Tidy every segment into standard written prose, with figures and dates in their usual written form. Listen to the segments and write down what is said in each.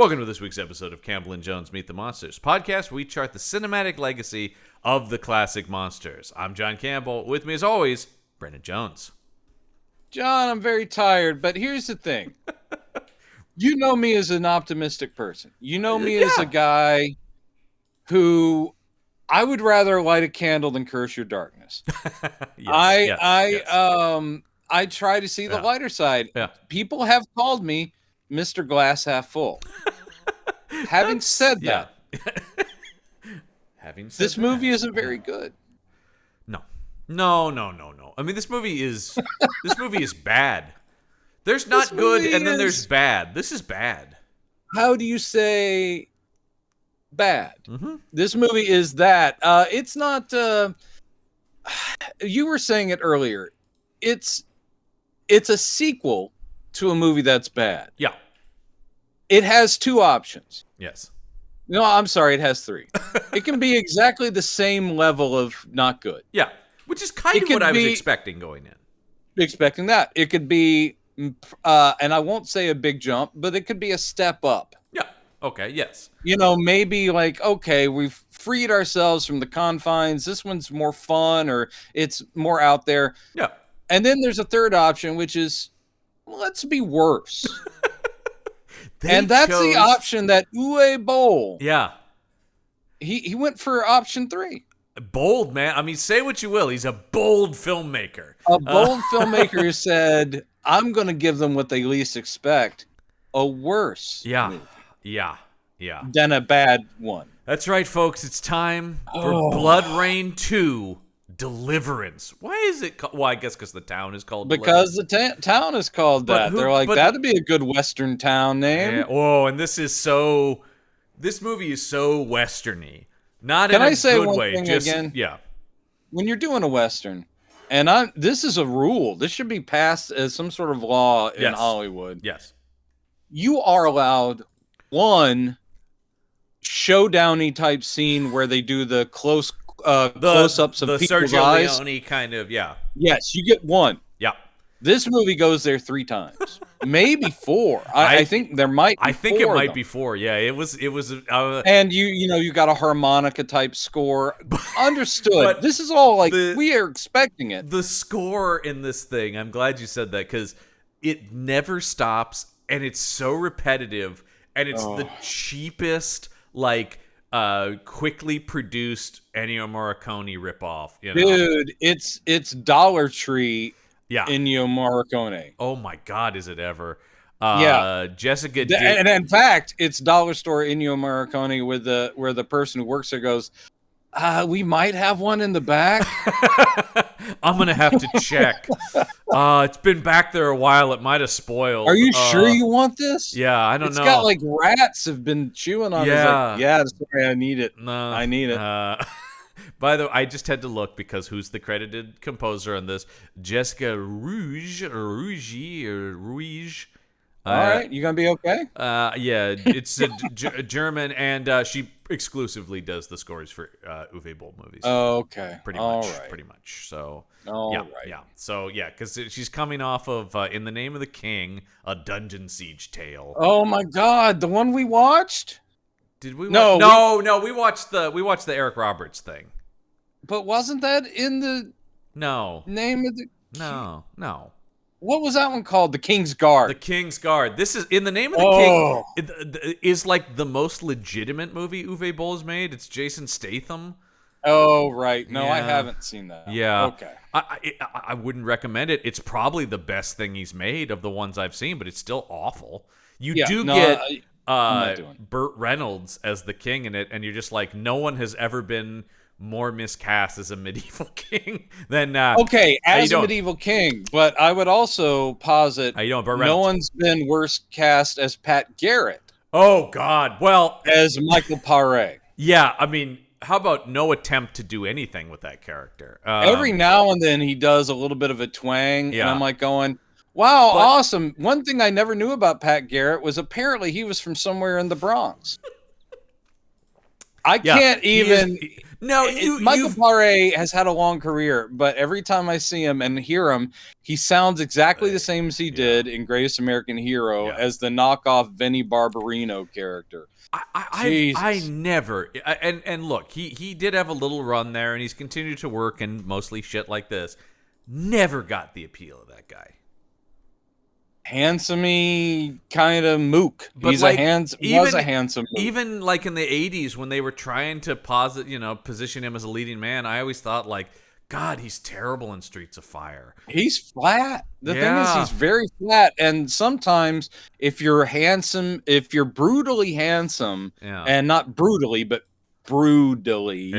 Welcome to this week's episode of Campbell and Jones Meet the Monsters, podcast where we chart the cinematic legacy of the classic monsters. I'm John Campbell. With me, as always, Brendan Jones. John, I'm very tired, but here's the thing. You know me as an optimistic person. You know me as a guy who I would rather light a candle than curse your darkness. I try to see the lighter side. Yeah. People have called me Mr. Glass Half Full. Having said that, this movie isn't very good. No. I mean, this movie is bad. There's not good, and then there's bad. This is bad. How do you say bad? Mm-hmm. This movie is that. It's not. You were saying it earlier. It's a sequel to a movie that's bad. Yeah. It has two options. Yes. No, I'm sorry. It has three. It can be exactly the same level of not good. Yeah. Which is kind of what I was expecting going in. Expecting that. It could be, and I won't say a big jump, but it could be a step up. Yeah. Okay. Yes. You know, maybe like, okay, we've freed ourselves from the confines. This one's more fun, or it's more out there. Yeah. And then there's a third option, which is, let's be worse. And that's the option that Uwe Boll. Yeah. He went for option 3. Bold, man. I mean, say what you will. He's a bold filmmaker. A bold filmmaker who said, I'm going to give them what they least expect. A worse movie. Yeah. Than a bad one. That's right, folks. It's time for Bloodrayne 2 Deliverance. Why is it called? Well, I guess because the town is called Because the town is called that. They're like, that'd be a good Western town name. Yeah. Oh, and this movie is so Western-y. Not in a good way. Again? Yeah. When you're doing a Western, and this is a rule. This should be passed as some sort of law in Hollywood. Yes. You are allowed one showdowny type scene where they do the close-ups of people's Sergio eyes. Leone kind of, yeah. Yes, you get one. Yeah. This movie goes there 3 times, maybe 4. I think there might. Be I think 4 it might be 4. Yeah, it was. And you got a harmonica type score. Understood. This is all like we are expecting it. The score in this thing. I'm glad you said that because it never stops and it's so repetitive and it's the cheapest quickly produced Ennio Morricone ripoff. You know? Dude, it's Dollar Tree. Yeah. Ennio Morricone. Oh my God, is it ever? Jessica. And in fact, it's Dollar Store Ennio Morricone where the person who works there goes, we might have one in the back. I'm gonna have to check. It's been back there a while. It might have spoiled. Are you sure you want this? Yeah, I don't know. It's got like rats have been chewing on it. Yeah, sorry, I need it. No, I need it. By the way, I just had to look because who's the credited composer on this? Jessica Ruige. All right, you gonna be okay? Yeah, it's a German, and she exclusively does the scores for Uwe Boll movies. Oh, okay, pretty much. So, right. So, because she's coming off of In the Name of the King, a dungeon siege tale. Oh my God, the one we watched. Did we? No. We watched the Eric Roberts thing. But wasn't that in the name of the? No. What was that one called? The King's Guard. The King's Guard. This is In the Name of the King. Is like the most legitimate movie Uwe Boll has made. It's Jason Statham. Oh right. No, I haven't seen that. Yeah. Okay. I wouldn't recommend it. It's probably the best thing he's made of the ones I've seen, but it's still awful. You get Burt Reynolds as the king in it, and you're just like, no one has ever been more miscast as a medieval king than as a medieval king. But I would also posit no one's been worse cast as Pat Garrett. Oh God, well, as Michael Paré. Yeah, I mean, how about no attempt to do anything with that character? Every now and then he does a little bit of a twang, and I'm like going, wow, awesome. One thing I never knew about Pat Garrett was apparently he was from somewhere in the Bronx. I can't even. No, Michael Paré has had a long career, but every time I see him and hear him, he sounds exactly the same as he did in Greatest American Hero as the knockoff Vinnie Barbarino character. I never and look, he did have a little run there, and he's continued to work in mostly shit like this. Never got the appeal of that guy. Handsome-y kind of mook. But he's was a handsome mook. Even like in the 80s when they were trying to position him as a leading man, I always thought like, God, he's terrible in Streets of Fire. He's flat. The thing is, he's very flat. And sometimes if you're brutally handsome, and not brutally, but brutally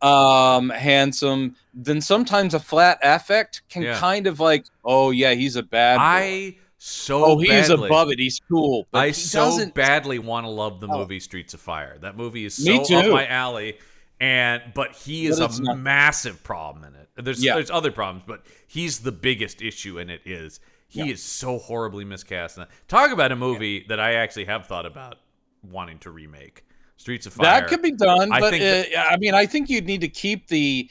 handsome, then sometimes a flat affect can kind of like, oh yeah, he's a bad boy. He's above it. He's cool. But I badly want to love the movie Streets of Fire. That movie is so up my alley. But he is a massive problem in it. There's other problems, but he's the biggest issue in it. He is so horribly miscast. Talk about a movie that I actually have thought about wanting to remake. Streets of Fire. That could be done, I think you'd need to keep the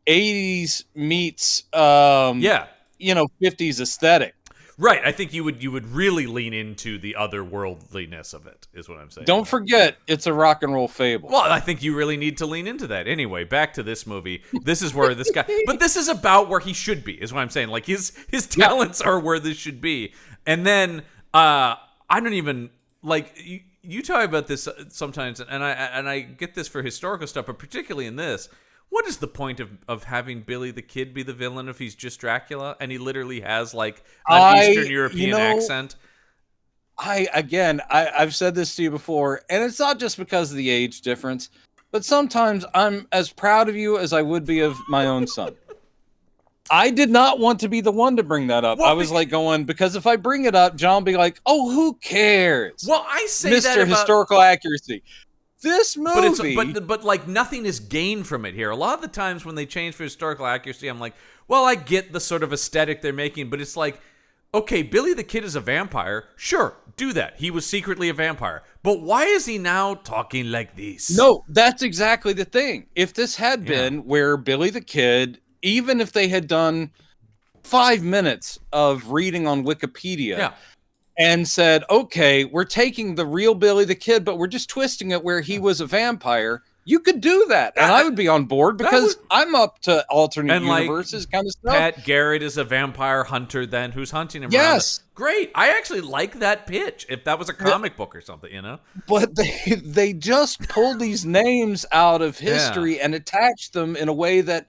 80s meets 50s aesthetic. Right, I think you would really lean into the otherworldliness of it, is what I'm saying. Don't forget, it's a rock and roll fable. Well, I think you really need to lean into that. Anyway, back to this movie. This is where this guy... But this is about where he should be, is what I'm saying. Like, his talents are where this should be. And then, I don't even... Like, you talk about this sometimes, and I get this for historical stuff, but particularly in this... What is the point of having Billy the Kid be the villain if he's just Dracula and he literally has like an Eastern European accent? I've said this to you before, and it's not just because of the age difference, but sometimes I'm as proud of you as I would be of my own son. I did not want to be the one to bring that up. I was like going, because if I bring it up, John will be like, oh, who cares? Well, I say Mr. that about... Historical Accuracy. This movie, but like nothing is gained from it here. A lot of the times when they change for historical accuracy, I'm like, well, I get the sort of aesthetic they're making, but it's like, okay, Billy the Kid is a vampire. Sure, do that. He was secretly a vampire. But why is he now talking like this? No, that's exactly the thing. If this had been where Billy the Kid, even if they had done 5 minutes of reading on Wikipedia, and said, okay, we're taking the real Billy the Kid, but we're just twisting it where he was a vampire, you could do that. And I would be on board because I'm up to alternate universes kind of stuff. Pat Garrett is a vampire hunter then who's hunting him. Yes. Great. I actually like that pitch if that was a comic book or something, you know? But they just pulled these names out of history and attached them in a way that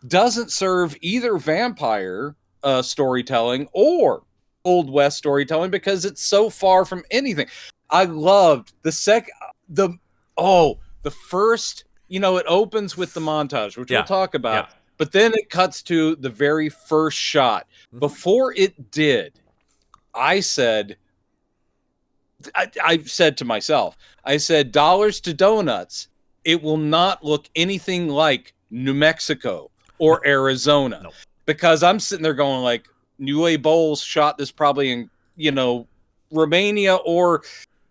doesn't serve either vampire storytelling or Old West storytelling because it's so far from anything. I loved the first, it opens with the montage, which we'll talk about, but then it cuts to the very first shot. Before it did, I said to myself, dollars to donuts, it will not look anything like New Mexico or Arizona. Because I'm sitting there going like, New Bowles shot this probably in, Romania or,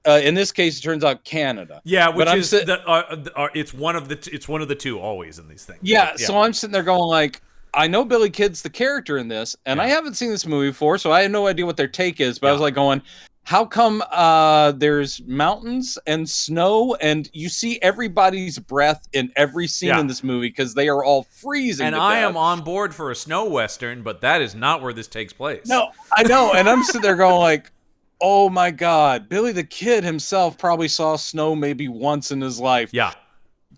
in this case, it turns out Canada. Yeah, which is it's one of the two always in these things. Yeah, so I'm sitting there going like, I know Billy Kid's the character in this, and I haven't seen this movie before, so I have no idea what their take is. But I was like going, how come there's mountains and snow, and you see everybody's breath in every scene in this movie because they are all freezing. And I am on board for a snow western, but that is not where this takes place. No, I know, and I'm sitting there going like, oh my God, Billy the Kid himself probably saw snow maybe once in his life. Yeah,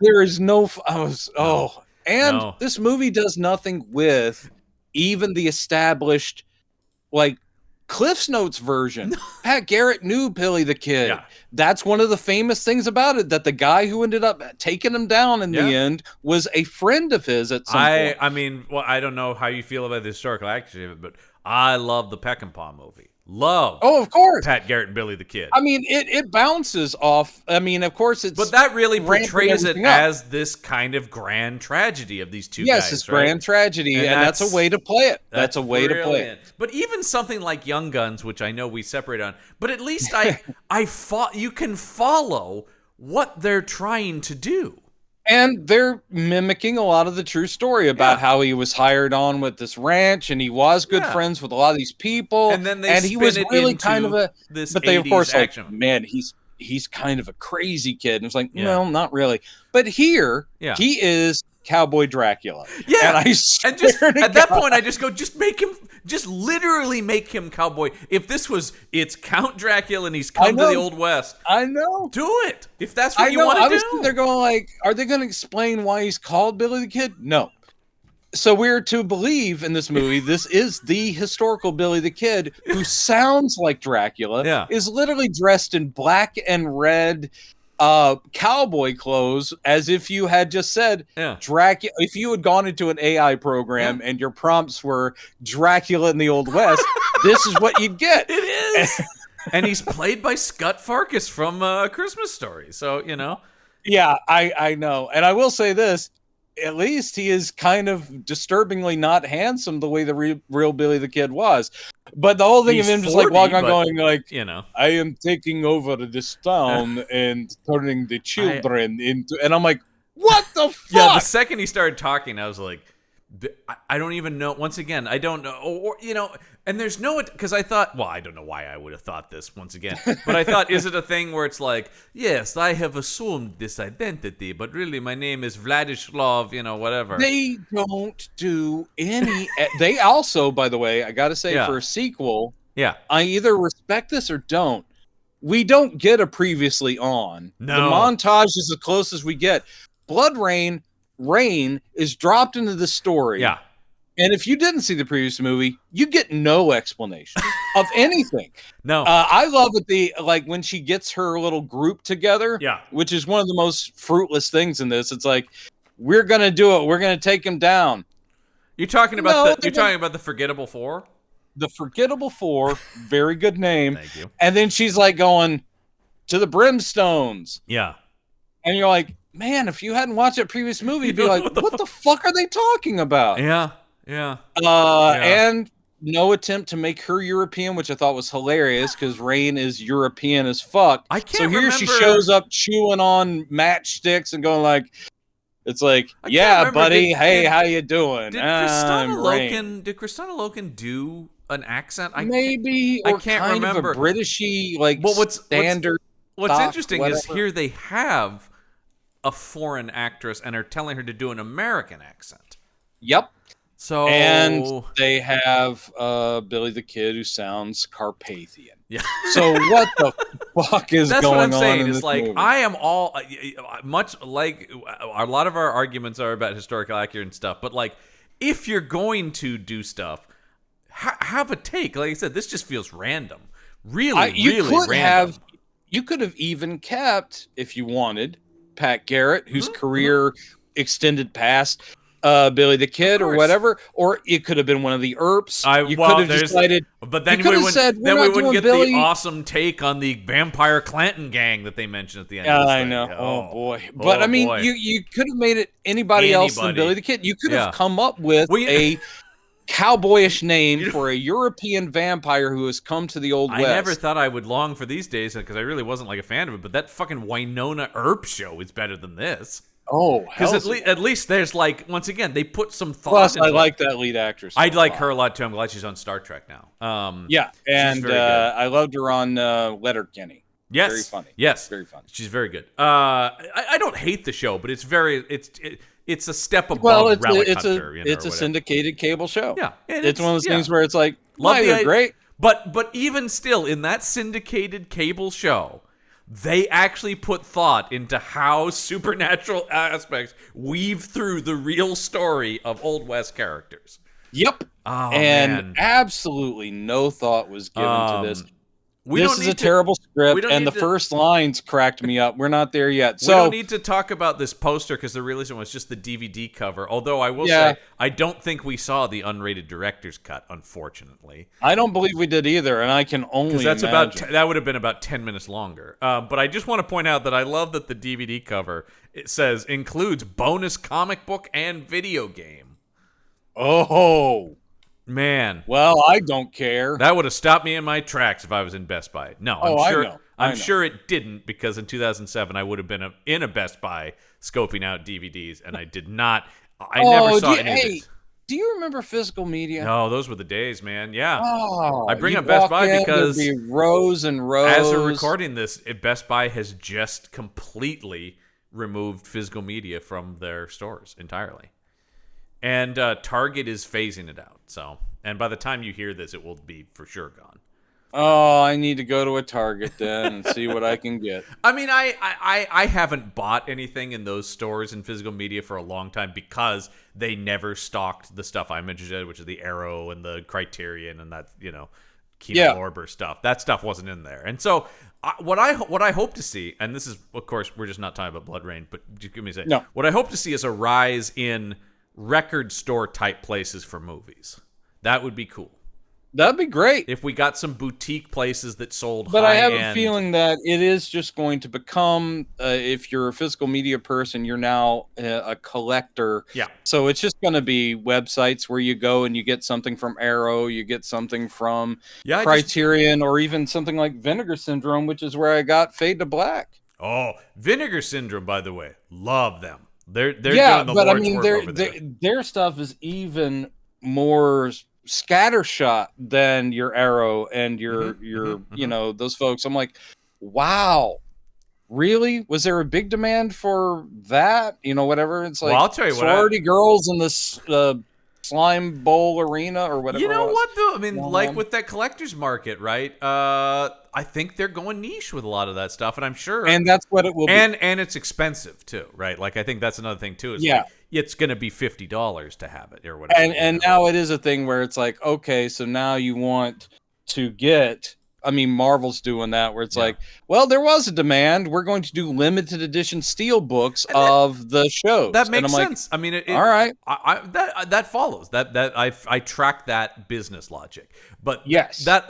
there is no. This movie does nothing with even the established, like, Cliff's Notes version. Pat Garrett knew Billy the Kid. Yeah. That's one of the famous things about it, that the guy who ended up taking him down in the end was a friend of his at some point. I mean, well, I don't know how you feel about the historical accuracy of it, but I love the Peckinpah movie. Of course. Pat Garrett and Billy the Kid. I mean, it bounces off. I mean, of course, it's. But that really portrays it as this kind of grand tragedy of these two guys. Yes, it's grand tragedy, and that's a way to play it. That's a way to play it. But even something like Young Guns, which I know we separate on, but at least you can follow what they're trying to do. And they're mimicking a lot of the true story about how he was hired on with this ranch, and he was good friends with a lot of these people, and then he was really kind of a this. But they, of course, action. like, man, he's kind of a crazy kid. And it's like, no, not really. But here, he is Cowboy Dracula. Yeah, and at that point, I just go, just literally make him Cowboy. If it's Count Dracula and he's come to the Old West. I know. Do it. If that's what you want to do. They're going like, are they going to explain why he's called Billy the Kid? No. So we're to believe in this movie, this is the historical Billy the Kid who sounds like Dracula, is literally dressed in black and red cowboy clothes, as if you had just said Dracula. If you had gone into an AI program and your prompts were Dracula in the Old West, this is what you'd get. It is. And he's played by Scott Farkus from Christmas Story. So, Yeah, I know. And I will say this. At least he is kind of disturbingly not handsome the way the real Billy the Kid was. But the whole thing of him just like walking on going like, I am taking over this town and turning the children into... And I'm like, what the fuck? Yeah, the second he started talking, I was like, I don't even know. Once again, I don't know. Or and there's no... Because I thought... Well, I don't know why I would have thought this once again. But I thought, is it a thing where it's like, yes, I have assumed this identity, but really my name is Vladislav, whatever. They don't do any... They also, by the way, I got to say, for a sequel, I either respect this or don't. We don't get a previously on. No. The montage is the closest we get. Bloodrayne, Rayne is dropped into the story. Yeah. And if you didn't see the previous movie, you get no explanation of anything. No. I love it. When she gets her little group together, which is one of the most fruitless things in this. It's like, we're going to do it. We're going to take him down. You're talking about the Forgettable Four? The Forgettable Four. Very good name. Thank you. And then she's like going to the Brimstones. Yeah. And you're like, man, if you hadn't watched that previous movie, you'd be like, what the fuck are they talking about? Yeah. And no attempt to make her European, which I thought was hilarious because Rayne is European as fuck. I can't remember. She shows up chewing on matchsticks and going like, it's like, yeah, buddy, hey, how you doing? Did Kristanna Loken do an accent? Maybe, or I can't kind remember. Of a Britishy, like, standard. What's interesting is here they have a foreign actress and are telling her to do an American accent. Yep. So and they have Billy the Kid who sounds Carpathian. Yeah. So what the fuck is That's going on? That's what I'm saying. In is this like movie? I am all much like a lot of our arguments are about historical accuracy and stuff. But like, if you're going to do stuff, have a take. Like I said, this just feels random. Really random. You could have even kept, if you wanted, Pat Garrett, whose career extended past Billy the Kid or whatever, or it could have been one of the Earps. You could have decided, but then we wouldn't get Billy. The awesome take on the vampire Clanton gang that they mentioned at the end. I know. Oh boy! But I mean, you could have made it anybody else than Billy the Kid. You could have come up with a cowboyish name for a European vampire who has come to the Old West. I never thought I would long for these days because I really wasn't like a fan of it. But that fucking Winona Earp show is better than this. Oh, because at least there's like, once again, they put some thought. Plus, I like that lead actress. I like her a lot too. I'm glad she's on Star Trek now. Yeah, and I loved her on Letterkenny. Yes, very funny. Yes, very funny. She's very good. I don't hate the show, but it's a step above Relic Hunter. It's a syndicated cable show. Yeah, it's one of those things where it's like, they're great. But even still, in that syndicated cable show, they actually put thought into how supernatural aspects weave through the real story of Old West characters. Yep. Oh, and man. Absolutely no thought was given to this. This is a terrible script, and the first lines cracked me up. We're not there yet. So we don't need to talk about this poster because the real reason was just the DVD cover. Although I will say, I don't think we saw the unrated director's cut, unfortunately. I don't believe we did either, and I can only imagine. That would have been about 10 minutes longer. But I just want to point out that I love that the DVD cover, it says, includes bonus comic book and video game. Oh, man. Well, I don't care. That would have stopped me in my tracks if I was in Best Buy. No, I'm sure. I'm sure it didn't, because in 2007 I would have been in a Best Buy scoping out DVDs, and I did not. I never saw any of it. Do you remember physical media? No, those were the days, man. Yeah. Oh, I bring up Best Buy because there'd be rows and rows. As we're recording this, Best Buy has just completely removed physical media from their stores entirely. And Target is phasing it out. So, and by the time you hear this, it will be for sure gone. Oh, I need to go to a Target then and see what I can get. I mean, I haven't bought anything in those stores in physical media for a long time because they never stocked the stuff I'm interested in, which is the Arrow and the Criterion and that, Kino Lorber stuff. That stuff wasn't in there. And so what I hope to see, and this is, of course, we're just not talking about Bloodrayne, but just give me a second. No. What I hope to see is a rise in record store type places for movies. That would be cool. That'd be great if we got some boutique places that sold. But I have a feeling that it is just going to become, if you're a physical media person, you're now a collector. Yeah. So it's just going to be websites where you go and you get something from Arrow, you get something from Criterion, or even something like Vinegar Syndrome, which is where I got Fade to Black. Oh, Vinegar Syndrome, by the way, love them. They're doing the but Lord's I mean, work over there. Their stuff is even more scattershot than your Arrow and your those folks. I'm like, wow, really? Was there a big demand for that? Whatever. It's like, I'll tell you sorority girls in this slime bowl arena or whatever. You know what though? I mean, like with that collector's market, right? I think they're going niche with a lot of that stuff, and I'm sure, and that's what it will be. And it's expensive too, right? Like I think that's another thing too. Is like, it's going to be $50 to have it or whatever. And now it is a thing where it's like, okay, so now you want to get. I mean, Marvel's doing that where it's like, well, there was a demand. We're going to do limited edition steel books of the shows. That makes sense. Like, I mean, all right, that follows. That I track that business logic. But yes, not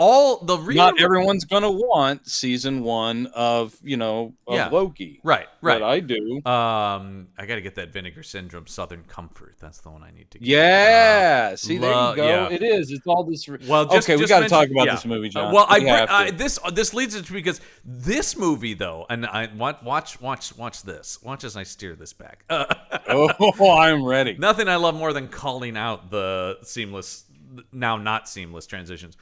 everyone's gonna want season 1 of Loki. Right. But I do. I got to get that Vinegar Syndrome Southern Comfort. That's the one I need to get. Yeah. See, there you go. Yeah. It is. It's all this. Well, we got to talk about this movie, John. This leads into because this movie though, and I watch this. Watch as I steer this back. I'm ready. Nothing I love more than calling out the seamless. Now not seamless transitions.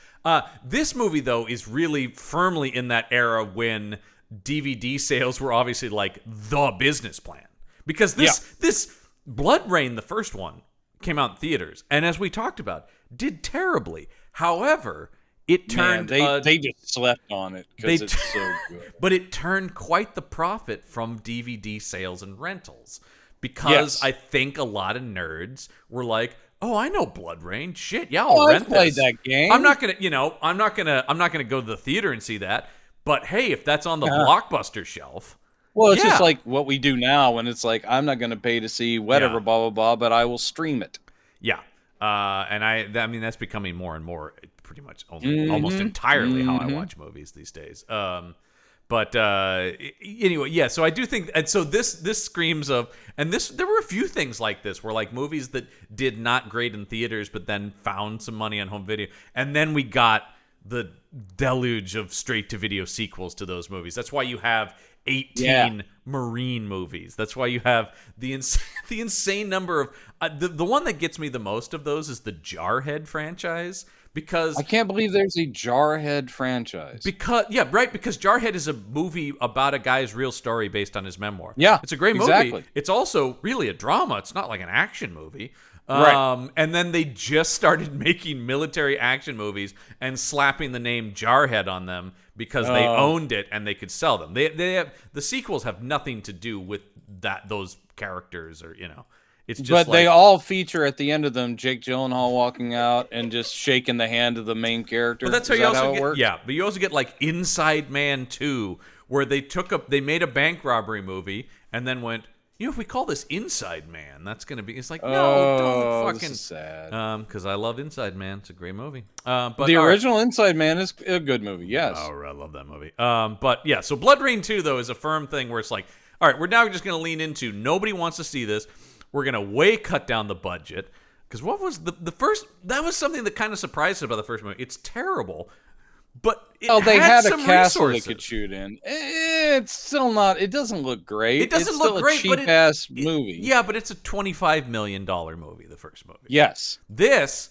This movie though is really firmly in that era when DVD sales were obviously like the business plan, because this Bloodrayne, the first one, came out in theaters, and as we talked about, did terribly. However, it turned they just slept on it because it's so good. But it turned quite the profit from DVD sales and rentals, because I think a lot of nerds were like, oh, I know Bloodrayne. Shit, yeah, I'll rent this. I played that game. I'm not gonna go to the theater and see that. But hey, if that's on the Blockbuster shelf, well, it's just like what we do now when it's like, I'm not gonna pay to see whatever, blah blah blah, but I will stream it. Yeah, and I mean that's becoming more and more, pretty much almost entirely how I watch movies these days. But anyway, so I do think, and so this screams of, and there were a few things like this where like movies that did not great in theaters, but then found some money on home video, and then we got the deluge of straight to video sequels to those movies. That's why you have 18 Marine movies. That's why you have the insane number of the one that gets me the most of those is the Jarhead franchise. Because I can't believe there's a Jarhead franchise. Because Jarhead is a movie about a guy's real story based on his memoir. Yeah, it's a great movie. It's also really a drama. It's not like an action movie. Right. And then they just started making military action movies and slapping the name Jarhead on them because they owned it and they could sell them. They have, the sequels have nothing to do with those characters or It's just but they all feature at the end of them Jake Gyllenhaal walking out and just shaking the hand of the main character. But that's how you also get. Yeah, but you also get like Inside Man 2, where they made a bank robbery movie and then went, if we call this Inside Man, that's gonna be. It's like no, don't fucking. This is sad. Because I love Inside Man. It's a great movie. But the original Inside Man is a good movie. Yes. Oh, I love that movie. But yeah, so Bloodrayne 2 though is a firm thing where it's like, all right, we're now just gonna lean into nobody wants to see this. We're going to way cut down the budget. Because what was the first... That was something that kind of surprised us about the first movie. It's terrible. But they had a castle resources. they could shoot in. It's still not. It doesn't look great. It doesn't look great. It's still a cheap-ass movie. Yeah, but it's a $25 million movie. The first movie. Yes. This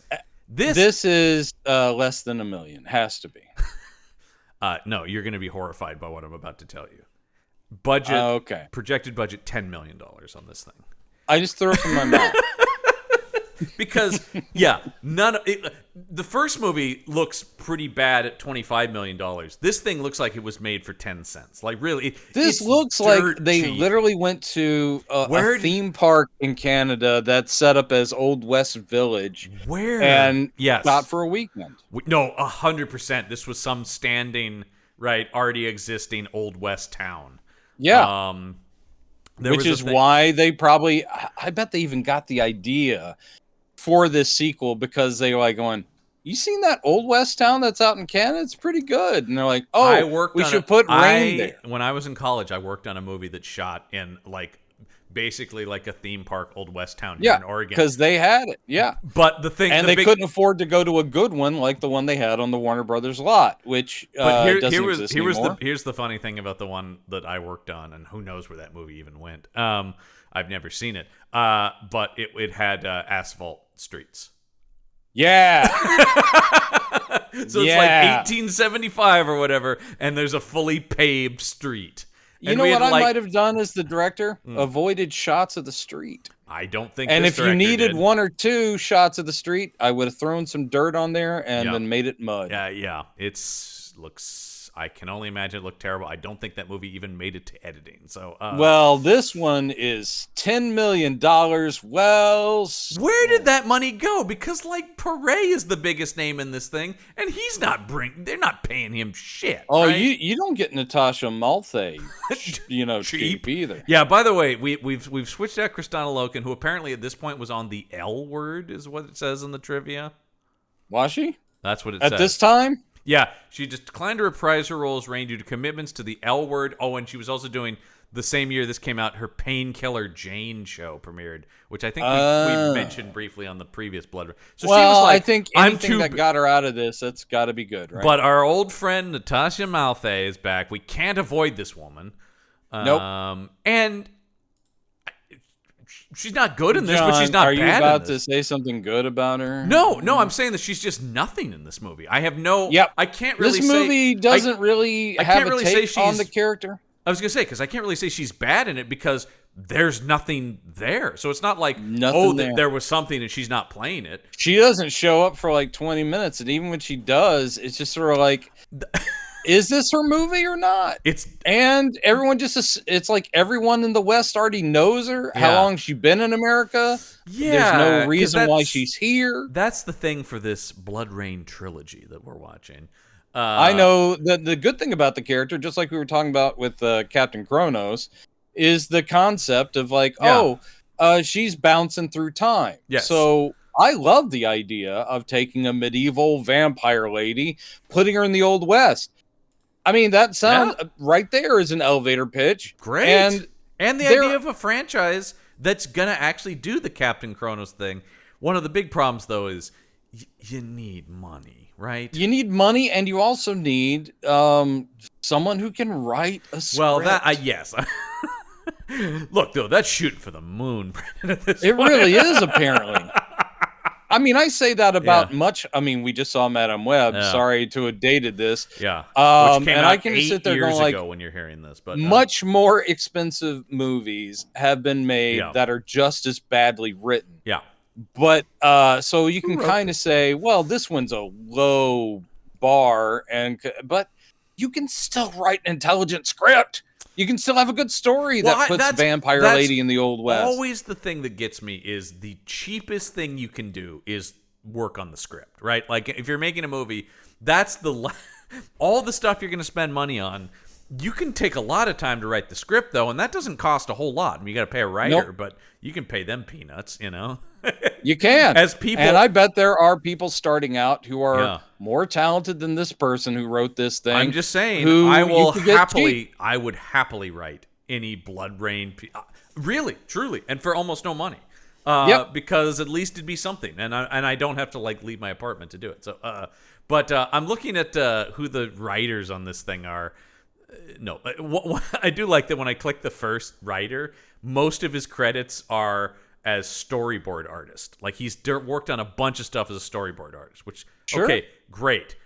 is less than $1 million. Has to be. No, you're going to be horrified by what I'm about to tell you. Budget. Okay. Projected budget $10 million on this thing. I just threw it from my mouth. Because the first movie looks pretty bad at $25 million. This thing looks like it was made for 10 cents. Like really, this looks like they cheap. Literally went to a theme park in Canada that's set up as Old West Village. And shot for a weekend. No, 100%. This was some standing, already existing Old West town. Yeah. Which is why they probably, I bet they even got the idea for this sequel because they were like going, you seen that Old West town that's out in Canada? It's pretty good. And they're like, we should put Rayne there. When I was in college, I worked on a movie that shot in basically like a theme park Old West town here in Oregon. Because they had it. Yeah. But they couldn't afford to go to a good one like the one they had on the Warner Brothers lot, which doesn't exist anymore. Here's the funny thing about the one that I worked on, and who knows where that movie even went. I've never seen it. But it had asphalt streets. Yeah. So it's like 1875 or whatever, and there's a fully paved street. You know what I might have done as the director? Avoided shots of the street. I don't think. And if you needed one or two shots of the street, I would have thrown some dirt on there and then made it mud. Yeah. Looks. I can only imagine it looked terrible. I don't think that movie even made it to editing. So, well, this one is $10 million. Well, where did that money go? Because Paray is the biggest name in this thing, and he's not they're not paying him shit. Oh, right? you don't get Natasha Malthe, cheap either. Yeah. By the way, we've switched out Kristanna Loken, who apparently at this point was on the L Word, is what it says in the trivia. Was she? That's what it says at this time. Yeah, she just declined to reprise her role as Rayne due to commitments to the L Word. Oh, and she was also doing, the same year this came out, her Painkiller Jane show premiered, which I think we mentioned briefly on the previous Bloodrayne. So she was like, I think anything that got her out of this, that's got to be good, right? But our old friend Natasha Malthe is back. We can't avoid this woman. Nope. And she's not good in this, John, but she's not bad in this. Are you about to say something good about her? No, I'm saying that she's just nothing in this movie. I have no... Yep. I can't really say... This movie doesn't really have a take on the character. I was going to say, because I can't really say she's bad in it because there's nothing there. So it's not like, there was something and she's not playing it. She doesn't show up for like 20 minutes, and even when she does, it's just sort of like... Is this her movie or not? And everyone it's like everyone in the West already knows her. Yeah. How long she been in America? Yeah. There's no reason why she's here. That's the thing for this Bloodrayne trilogy that we're watching. I know the good thing about the character, just like we were talking about with Captain Kronos, is the concept of she's bouncing through time. Yes. So I love the idea of taking a medieval vampire lady, putting her in the Old West. I mean, that sounds right there is an elevator pitch. Great. And the idea of a franchise that's going to actually do the Captain Kronos thing. One of the big problems, though, is you need money, right? You need money, and you also need someone who can write a script. Well, yes. Look, though, that's shooting for the moon. It really is, apparently. I mean, I say that about much. I mean, we just saw Madame Web. Yeah. Sorry to have dated this. Yeah. Which came out I can just sit there going like, when you're hearing this, but much more expensive movies have been made that are just as badly written. Yeah. But so you can kind of say, well, this one's a low bar, but you can still write an intelligent script. You can still have a good story that puts Vampire Lady in the Old West. Always the thing that gets me is the cheapest thing you can do is work on the script, right? Like if you're making a movie, that's all the stuff you're going to spend money on. You can take a lot of time to write the script, though, and that doesn't cost a whole lot. I mean, you got to pay a writer, but you can pay them peanuts, you know? You can. As people, and I bet there are people starting out who are more talented than this person who wrote this thing. I'm just saying, I would happily write any Bloodrayne, really, truly, and for almost no money. Because at least it'd be something, and I don't have to like leave my apartment to do it. So, But I'm looking at who the writers on this thing are. No, I do like that when I click the first writer, most of his credits are as storyboard artist. Like he's worked on a bunch of stuff as a storyboard artist, which, okay, great.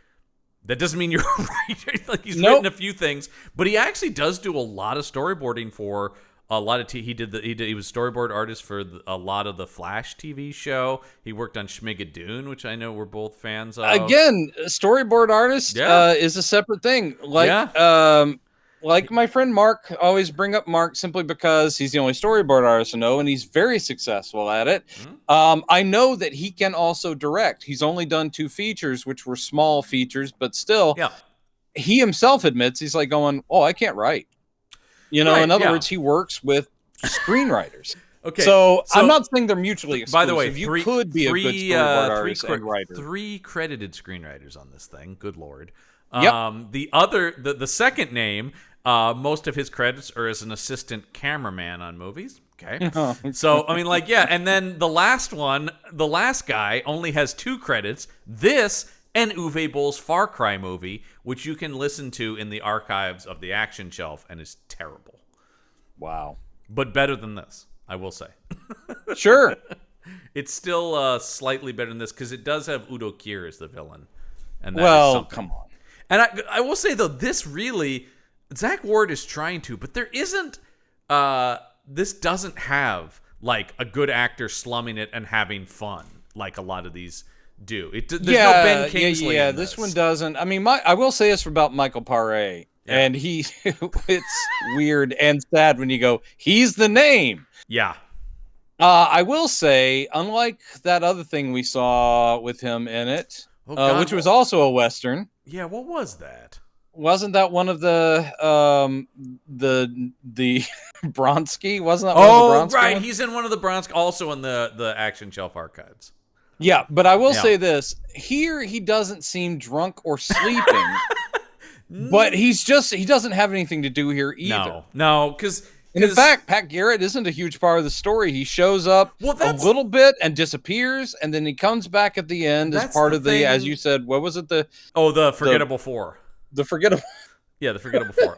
That doesn't mean you're a writer. Like he's written a few things, but he actually does do a lot of storyboarding for a lot of he was storyboard artist for a lot of the Flash TV show. He worked on Schmigadoon, which I know we're both fans of. Again, storyboard artist is a separate thing. Like my friend Mark, I always bring up Mark simply because he's the only storyboard artist I know, and he's very successful at it. Mm-hmm. I know that he can also direct. He's only done 2 features, which were small features, but still, he himself admits he's like going, "Oh, I can't write." In other words, he works with screenwriters. Okay, so I'm not saying they're mutually exclusive. By the way, you could be a good storyboard artist and writer. 3 credited screenwriters on this thing. Good Lord. Yep. The second name, most of his credits are as an assistant cameraman on movies. Okay. So, I mean, and then the last guy only has 2 credits. This and Uwe Boll's Far Cry movie, which you can listen to in the archives of the Action Shelf, and is terrible. Wow. But better than this, I will say. Sure. It's still slightly better than this, because it does have Udo Kier as the villain. And come on. And I will say, though, this really, Zach Ward is trying to, but there isn't, this doesn't have, like, a good actor slumming it and having fun, like a lot of these do. There's no Ben Kingsley in this one doesn't. I mean, I will say this about Michael Paré, and it's weird and sad when you go, he's the name. Yeah. I will say, unlike that other thing we saw with him in it, which was also a Western. Yeah, what was that? Wasn't that one of the Bronski? Wasn't that one of the Bronski? Right. Ones? He's in one of the Bronski, also in the Action Shelf archives. Yeah, but I will say this. Here, he doesn't seem drunk or sleeping, but he doesn't have anything to do here either. No, because... In fact, Pat Garrett isn't a huge part of the story. He shows up a little bit and disappears, and then he comes back at the end as part of the, as you said, what was it? The Forgettable Four. The Forgettable... Yeah, the Forgettable Four.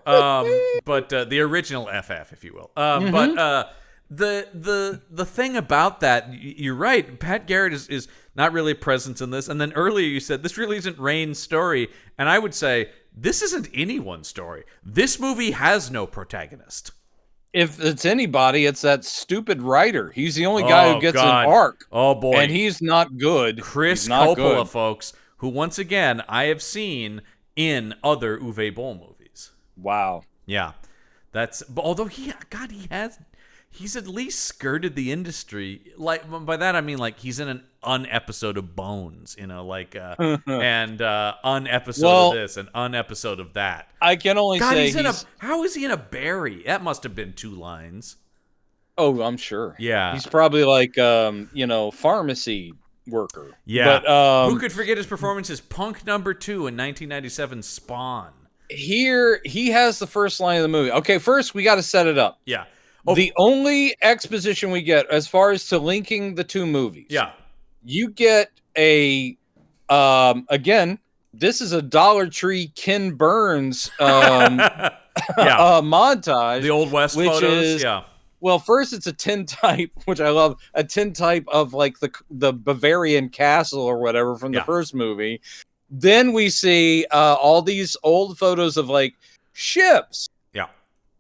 But the original FF, if you will. But the thing about that, you're right. Pat Garrett is not really a presence in this. And then earlier you said this really isn't Rayne's story, and I would say this isn't anyone's story. This movie has no protagonist. If it's anybody, it's that stupid writer. He's the only guy who gets an arc. Oh, boy. And he's not good. Chris Coppola, folks, who, once again, I have seen in other Uwe Boll movies. Wow. Yeah. Although he's at least skirted the industry. Like, by that I mean, like, he's in an episode of Bones, and episode of this, and episode of that. I can only say how is he in a Barry? That must have been 2 lines. Oh, I'm sure. Yeah. He's probably like pharmacy worker. Yeah. But who could forget his performance as Punk number 2 in 1997 Spawn? Here he has the first line of the movie. Okay, first we got to set it up. Yeah. The only exposition we get as far as to linking the 2 movies. Yeah. You get a, again, this is a Dollar Tree Ken Burns montage. The Old West photos. Well, first it's a tintype, which I love, a tintype of like the Bavarian castle or whatever from the first movie. Then we see all these old photos of like ships.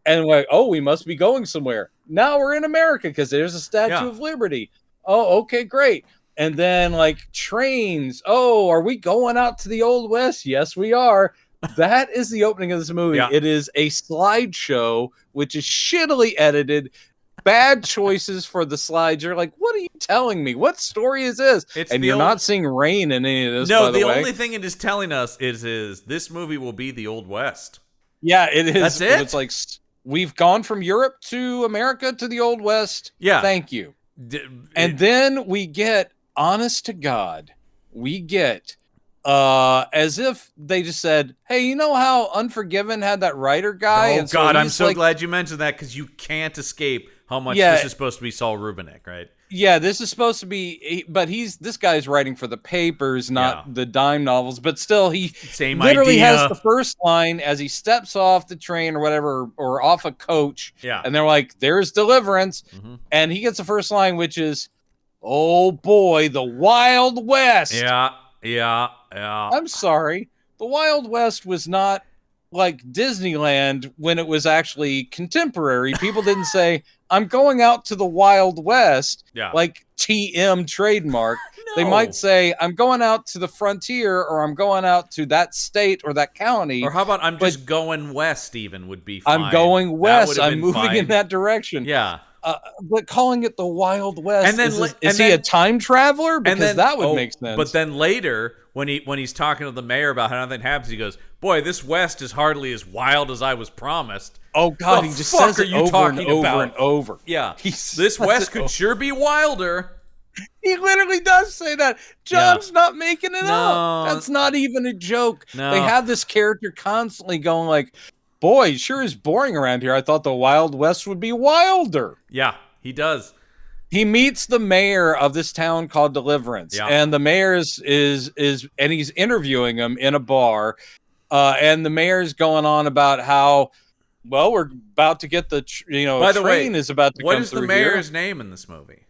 And we're like, oh, we must be going somewhere. Now we're in America because there's a Statue of Liberty. Oh, okay, great. And then like trains. Oh, are we going out to the Old West? Yes, we are. That is the opening of this movie. Yeah. It is a slideshow, which is shittily edited. Bad choices for the slides. You're like, what are you telling me? What story is this? And you're not seeing Rayne in any of this. No, the only thing it is telling us is this movie will be the Old West. Yeah, it is. That's it. It's like, we've gone from Europe to America to the Old West. Yeah. Thank you. And then we get, honest to God, as if they just said, hey, you know how Unforgiven had that writer guy? Oh, God, I'm so glad you mentioned that, because you can't escape how much this is supposed to be Saul Rubinek, right? Yeah, this is supposed to be, but this guy's writing for the papers, not the dime novels. But still, he literally has the first line as he steps off the train or whatever, or off a coach. Yeah, and they're like, "There's deliverance," and he gets the first line, which is, "Oh boy, the Wild West." Yeah. I'm sorry, the Wild West was not like Disneyland when it was actually contemporary. People didn't say, "I'm going out to the Wild West," like TM trademark. No. They might say, "I'm going out to the frontier," or "I'm going out to that state or that county." Or how about "I'm just going west," even would be fine. I'm going west. I'm moving in that direction. Yeah. But calling it the Wild West, and then, is he a time traveler? Because that would make sense. But then later, when he's talking to the mayor about how nothing happens, he goes, "Boy, this West is hardly as wild as I was promised." Oh God, he just says it over and over and over. Yeah, this West could sure be wilder. He literally does say that. John's not making it up. That's not even a joke. No. They have this character constantly going like, "Boy, it sure is boring around here. I thought the Wild West would be wilder." Yeah, he does. He meets the mayor of this town called Deliverance, and the mayor is and he's interviewing him in a bar, and the mayor's going on about how, well, we're about to get the train is about to come through. What is the mayor's name in this movie?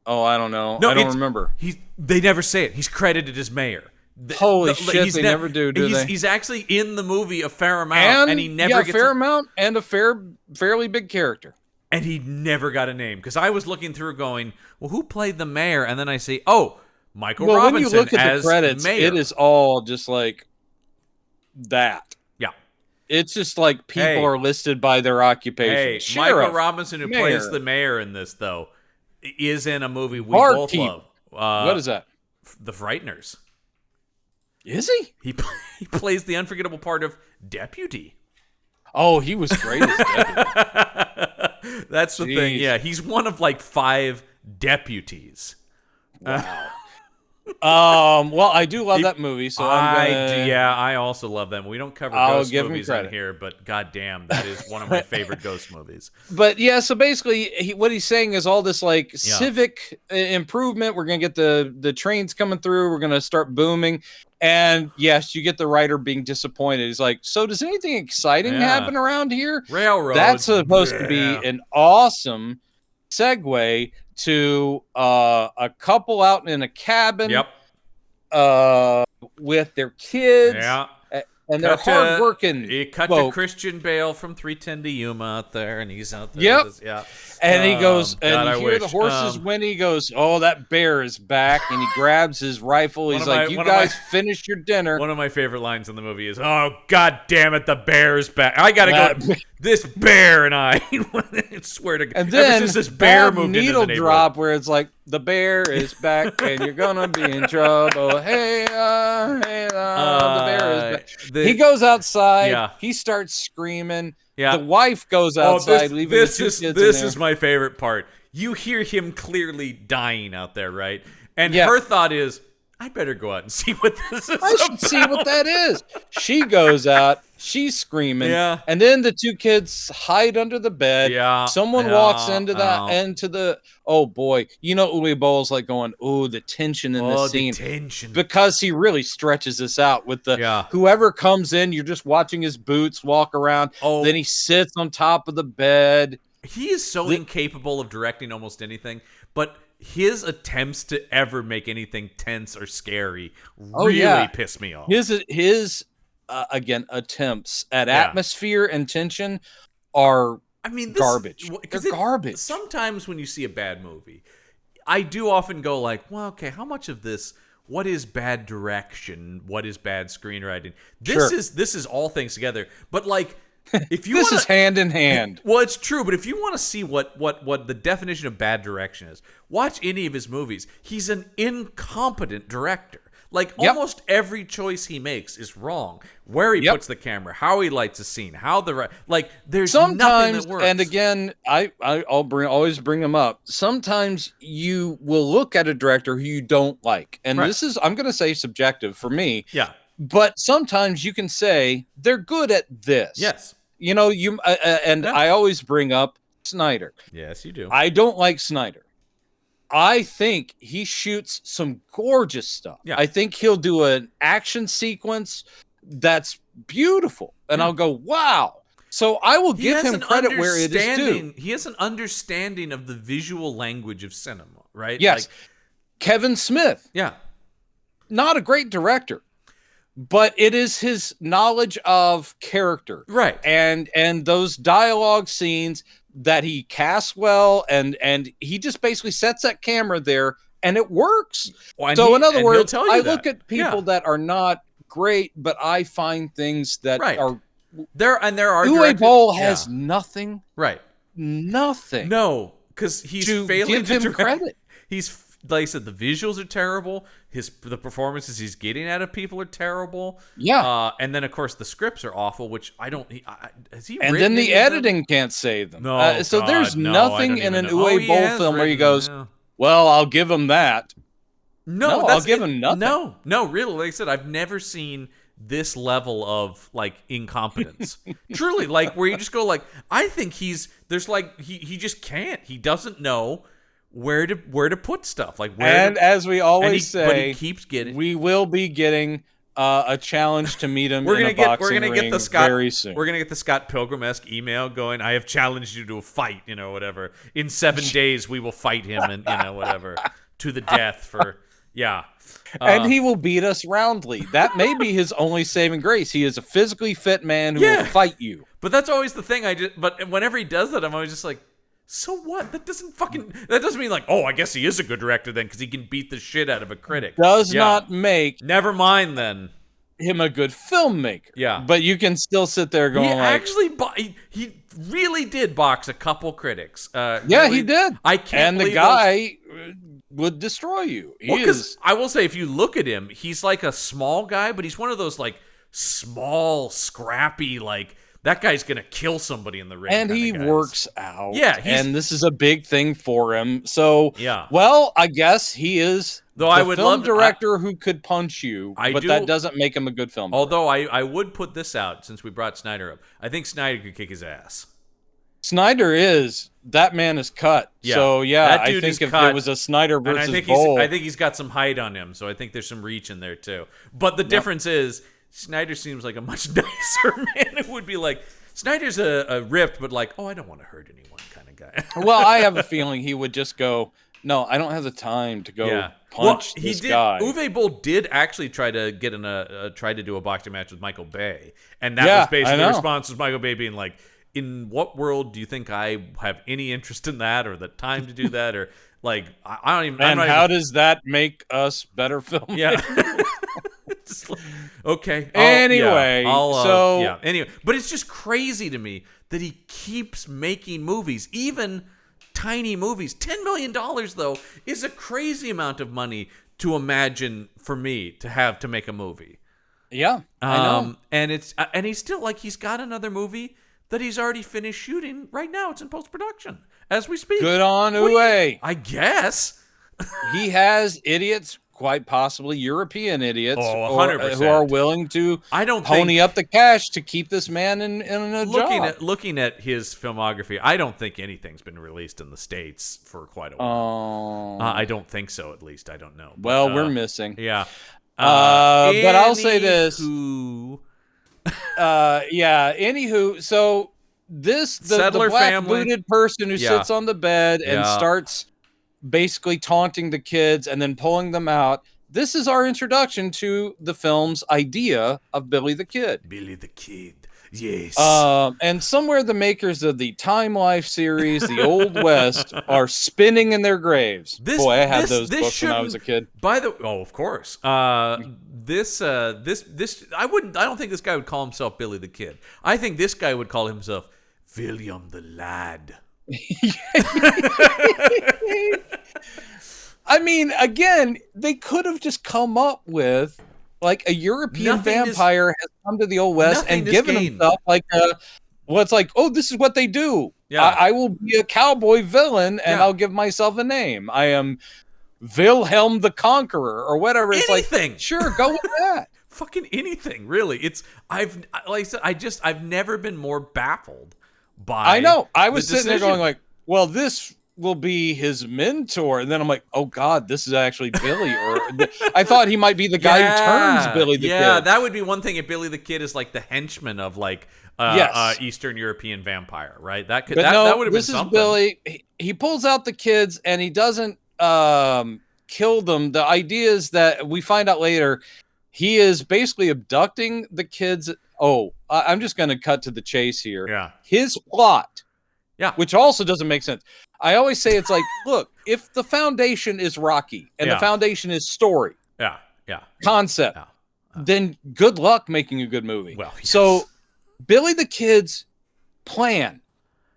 Oh, I don't know. No, I don't remember. They never say it. He's credited as mayor. Holy shit, they never do they? He's actually in the movie a fair amount, and he never gets fair amount and a fairly big character. And he never got a name, because I was looking through going, well, who played the mayor? And then I see, oh, Michael Robinson when you look at as the credits, mayor. It is all just like that. Yeah. It's just like people are listed by their occupation. Hey, Sheriff, Michael Robinson, who plays the mayor in this, though, is in a movie we both love. What is that? The Frighteners. Is he? He plays the unforgettable part of Deputy. Oh, he was great as Deputy. That's the thing. Yeah, he's one of like 5 deputies. Wow. Well, I do love that movie, so I also love them. We don't cover ghost movies on here, but goddamn, that is one of my favorite ghost movies. But yeah, so basically, what he's saying is all this like civic improvement. We're gonna get the trains coming through. We're gonna start booming, and yes, you get the writer being disappointed. He's like, "So does anything exciting happen around here?" Railroads. That's supposed to be an awesome segue to a couple out in a cabin with their kids. And they're hardworking. He cut to Christian Bale from 310 to Yuma out there, and he's out there. Yep. And he goes, and you hear the horses when he goes, "Oh, that bear is back," and he grabs his rifle. He's like, "You guys finish your dinner." One of my favorite lines in the movie is, "Oh, God damn it, the bear is back. I gotta go. This bear and I swear to God." And then since this bear moved needle into the drop where it's like, "The bear is back, and you're gonna be in trouble." Hey, the bear is back. He goes outside. Yeah. He starts screaming. Yeah. The wife goes outside, leaving the 2 kids in there. This is my favorite part. You hear him clearly dying out there, right? And her thought is, I better go out and see what this is about. I should see what that is. She goes out. She's screaming. Yeah. And then the 2 kids hide under the bed. Yeah. Someone walks into the. Oh boy. You know, Uwe Boll's like going, "Oh, the tension in this scene." Tension. Because he really stretches this out with whoever comes in, you're just watching his boots walk around. Oh. Then he sits on top of the bed. He is so incapable of directing almost anything, but his attempts to ever make anything tense or scary really piss me off. His again, attempts at atmosphere and tension are garbage. They're garbage. Sometimes when you see a bad movie, I do often go like, well, okay, how much of this, what is bad direction? What is bad screenwriting? This is all things together. But like, if you this is hand in hand. Well, it's true, but if you want to see what the definition of bad direction is, watch any of his movies. He's an incompetent director. Like, almost every choice he makes is wrong. Where he puts the camera, how he lights a scene, there's nothing that works. And again, I'll always bring him up. Sometimes you will look at a director who you don't like, and this is, I'm going to say, subjective for me. Yeah. But sometimes you can say they're good at this. Yes. You know, I always bring up Snyder. Yes, you do. I don't like Snyder. I think he shoots some gorgeous stuff. Yeah. I think he'll do an action sequence that's beautiful. And I'll go, wow. So I will give him credit where it is due. He has an understanding of the visual language of cinema, right? Yes. Like, Kevin Smith. Yeah. Not a great director, but it is his knowledge of character. Right. And those dialogue scenes that he casts well, and he just basically sets that camera there and it works. Well, so in other words, I look at people that are not great, but I find things that are there are Uwe Boll has nothing. Right. Nothing. No, because he's failing to give him credit. He's, like I said, the visuals are terrible. The performances he's getting out of people are terrible. Yeah. And then of course the scripts are awful, which I don't. Has he? And then the editing can't save them. No. So there's nothing in an Uwe Boll film where he goes, "Well, I'll give him that." No, I'll give him nothing. No, really. Like I said, I've never seen this level of like incompetence. Truly, like where you just go, like I think he just can't. He doesn't know where to put stuff. Like as we always say, but he keeps getting. We will be getting a challenge to meet him. We're gonna get the Scott very soon. We're gonna get the Scott Pilgrim-esque email going. I have challenged you to a fight. Whatever. In 7 days, we will fight him, and whatever to the death for. Yeah. And he will beat us roundly. That may be his only saving grace. He is a physically fit man who will fight you. But that's always the thing. But whenever he does that, I'm always just like, so what? That doesn't mean like, oh, I guess he is a good director then because he can beat the shit out of a critic. Does not make. Never mind then. Him a good filmmaker. Yeah. But you can still sit there going he really did box a couple critics. He did. I can't believe the guy would destroy you. I will say, if you look at him, he's like a small guy, but he's one of those like small, scrappy, like that guy's gonna kill somebody in the ring. And he works out. Yeah, and this is a big thing for him. So yeah. Well, I guess he is the film director who could punch you, but that doesn't make him a good film director. Although I would put this out since we brought Snyder up. I think Snyder could kick his ass. Snyder that man is cut. Yeah. So I think if it was a Snyder versus Boll, I think he's got some height on him, so I think there's some reach in there too. But the difference is Snyder seems like a much nicer man. It would be like Snyder's a ripped, but like, I don't want to hurt anyone kind of guy. Well, I have a feeling he would just go, no, I don't have the time to go punch this guy. Uwe Boll did actually try to get try to do a boxing match with Michael Bay, and that was basically the response was Michael Bay being like, in what world do you think I have any interest in that or the time to do that? Or like, I don't even. And how does that make us better filmmakers? Yeah. Okay. Anyway, anyway, but it's just crazy to me that he keeps making movies, even tiny movies. $10 million though is a crazy amount of money to imagine for me to have to make a movie. Yeah, I know. And he's still like he's got another movie that he's already finished shooting right now. It's in post-production as we speak. Good on Uwe. I guess. He has idiots, quite possibly European idiots, 100%. who are willing to pony up the cash to keep this man in a job. Looking at his filmography, I don't think anything's been released in the States for quite a while. I don't think so, at least. I don't know. Well, we're missing. Yeah. But I'll say this. Anywho, so the black booted person who sits on the bed and starts basically taunting the kids and then pulling them out. This is our introduction to the film's idea of Billy the Kid. Billy the Kid. Yes. And somewhere the makers of the Time Life series, the Old West, are spinning in their graves. Boy, I had those books when I was a kid. Of course. I don't think this guy would call himself Billy the Kid. I think this guy would call himself William the Lad. I mean, again, they could have just come up with like a European vampire has come to the Old West and given himself like this is what they do. Yeah. I will be a cowboy villain and I'll give myself a name. I am Wilhelm the Conqueror or whatever. It's anything. Like, sure, go with that. Fucking anything, really. I've never been more baffled by. I know. I was sitting there going like, well, this will be his mentor. And then I'm like, oh God, this is actually Billy. Or I thought he might be the guy who turns Billy the Kid. Yeah, that would be one thing if Billy the Kid is like the henchman of like Eastern European vampire, right? That would have been something. This is Billy. He pulls out the kids and he doesn't kill them. The idea is that we find out later he is basically abducting the kids. Oh, I'm just going to cut to the chase here. Yeah. His plot. Yeah. Which also doesn't make sense. I always say it's like, look, if the foundation is Rocky and the foundation is story, concept, then good luck making a good movie. Well, yes. So Billy the Kid's plan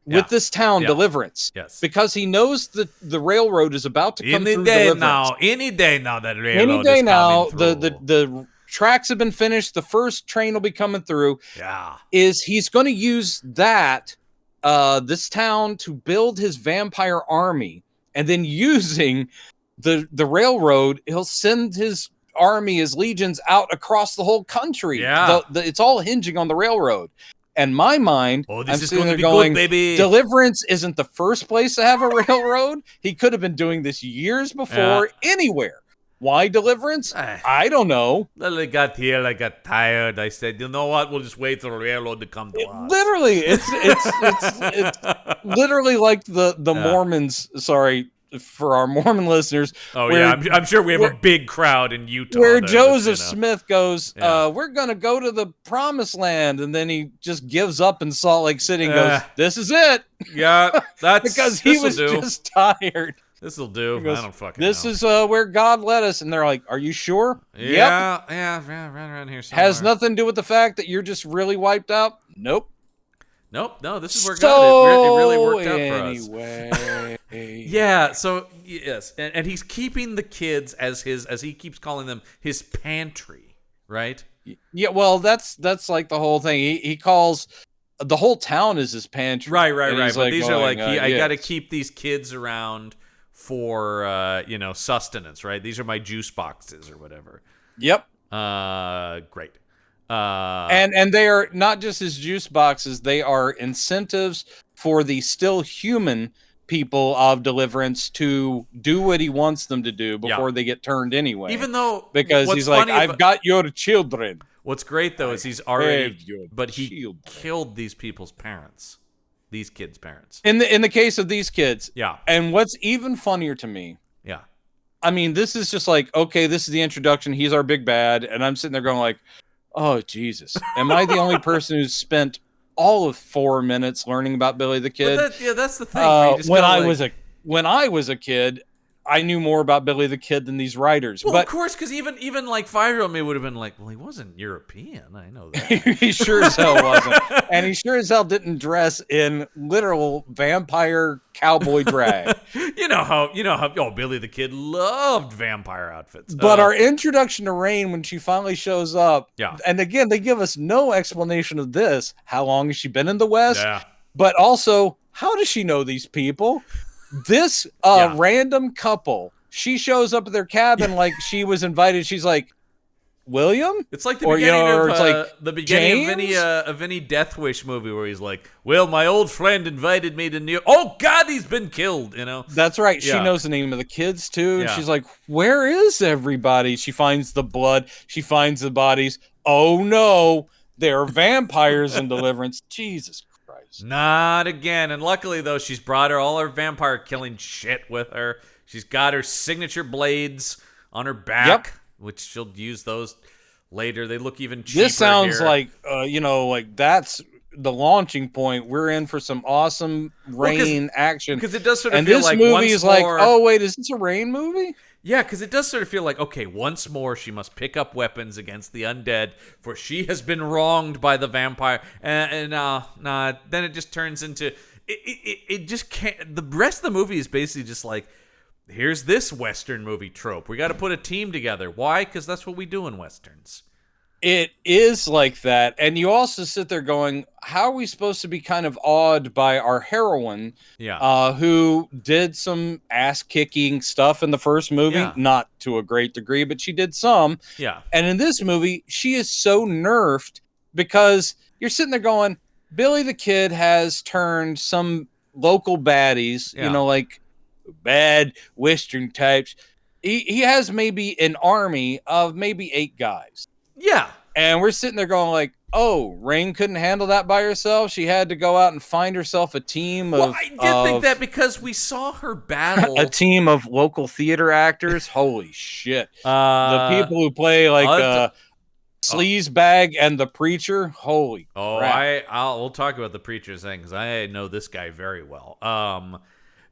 with this town, Deliverance, because he knows the railroad is about to come through Deliverance. Any day now, that railroad is coming through. The tracks have been finished. The first train will be coming through. Yeah. He's going to use that this town to build his vampire army, and then using the railroad, he'll send his army, his legions out across the whole country. Yeah, it's all hinging on the railroad. And my mind, this is going to be good, baby. Deliverance isn't the first place to have a railroad. He could have been doing this years before anywhere. Why Deliverance? I don't know. I got here, I got tired. I said, you know what? We'll just wait for the railroad to come to us. Literally, it's literally like the Mormons. Sorry for our Mormon listeners. Oh yeah, I'm sure we have a big crowd in Utah. Where Joseph Smith goes, we're gonna go to the Promised Land, and then he just gives up in Salt Lake City and goes, "This is it." Yeah, that's because he was just tired. This'll do. Goes, I don't fucking this know. Is where God led us. And they're like, are you sure? Yeah, right around here somewhere. Has nothing to do with the fact that you're just really wiped out? Nope. No, this is where God, it really worked out for us. Yeah, so, yes. And he's keeping the kids as he keeps calling them, his pantry, right? Yeah, well, that's like the whole thing. He calls... The whole town is his pantry. Right. But like these are like, I got to keep these kids around for sustenance, right? These are my juice boxes or whatever. Yep. Great. And they are not just his juice boxes, they are incentives for the still human people of Deliverance to do what he wants them to do before they get turned anyway. Even though because he's like, I've got your children. What's great though is he's already killed these people's parents. These kids' parents. In the case of these kids. Yeah. And what's even funnier to me. Yeah. I mean, this is just like, okay, this is the introduction. He's our big bad. And I'm sitting there going like, oh, Jesus. Am I the only person who's spent all of 4 minutes learning about Billy the Kid? That's the thing. When I was a kid, I knew more about Billy the Kid than these writers. Well, of course, because even like 5-year-old me would have been like, well, he wasn't European. I know that. He sure as hell wasn't. And he sure as hell didn't dress in literal vampire cowboy drag. You know how Billy the Kid loved vampire outfits. But our introduction to Rayne, when she finally shows up, and again, they give us no explanation of this. How long has she been in the West? Yeah. But also, how does she know these people? This random couple, she shows up at their cabin like she was invited. She's like, William? It's like the beginning of a Vinny Death Wish movie where he's like, well, my old friend invited me to New York. Oh, God, he's been killed, That's right. She knows the name of the kids, too. And she's like, where is everybody? She finds the blood. She finds the bodies. Oh, no. There are vampires in Deliverance. Jesus Christ. Not again. And luckily, though, she's brought all her vampire killing shit with her. She's got her signature blades on her back, which she'll use those later. They look even cheaper. This sounds here. like that's the launching point. We're in for some awesome Rayne action. Because it does sort of feel like this movie is like, oh, wait, is this a Rayne movie? Yeah, because it does sort of feel like, okay, once more she must pick up weapons against the undead, for she has been wronged by the vampire. And then it just turns into it just can't. The rest of the movie is basically just like, here's this Western movie trope. We got to put a team together. Why? Because that's what we do in Westerns. It is like that. And you also sit there going, how are we supposed to be kind of awed by our heroine, who did some ass-kicking stuff in the first movie? Yeah. Not to a great degree, but she did some. Yeah. And in this movie, she is so nerfed because you're sitting there going, Billy the Kid has turned some local baddies, like bad Western types. He has maybe an army of maybe 8 guys. Yeah. And we're sitting there going like, oh, Rayne couldn't handle that by herself. She had to go out and find herself a team of... Well, I did think that because we saw her battle... a team of local theater actors. Holy shit. The people who play like Sleazebag and the Preacher. Holy crap. We'll talk about the Preacher's thing because I know this guy very well.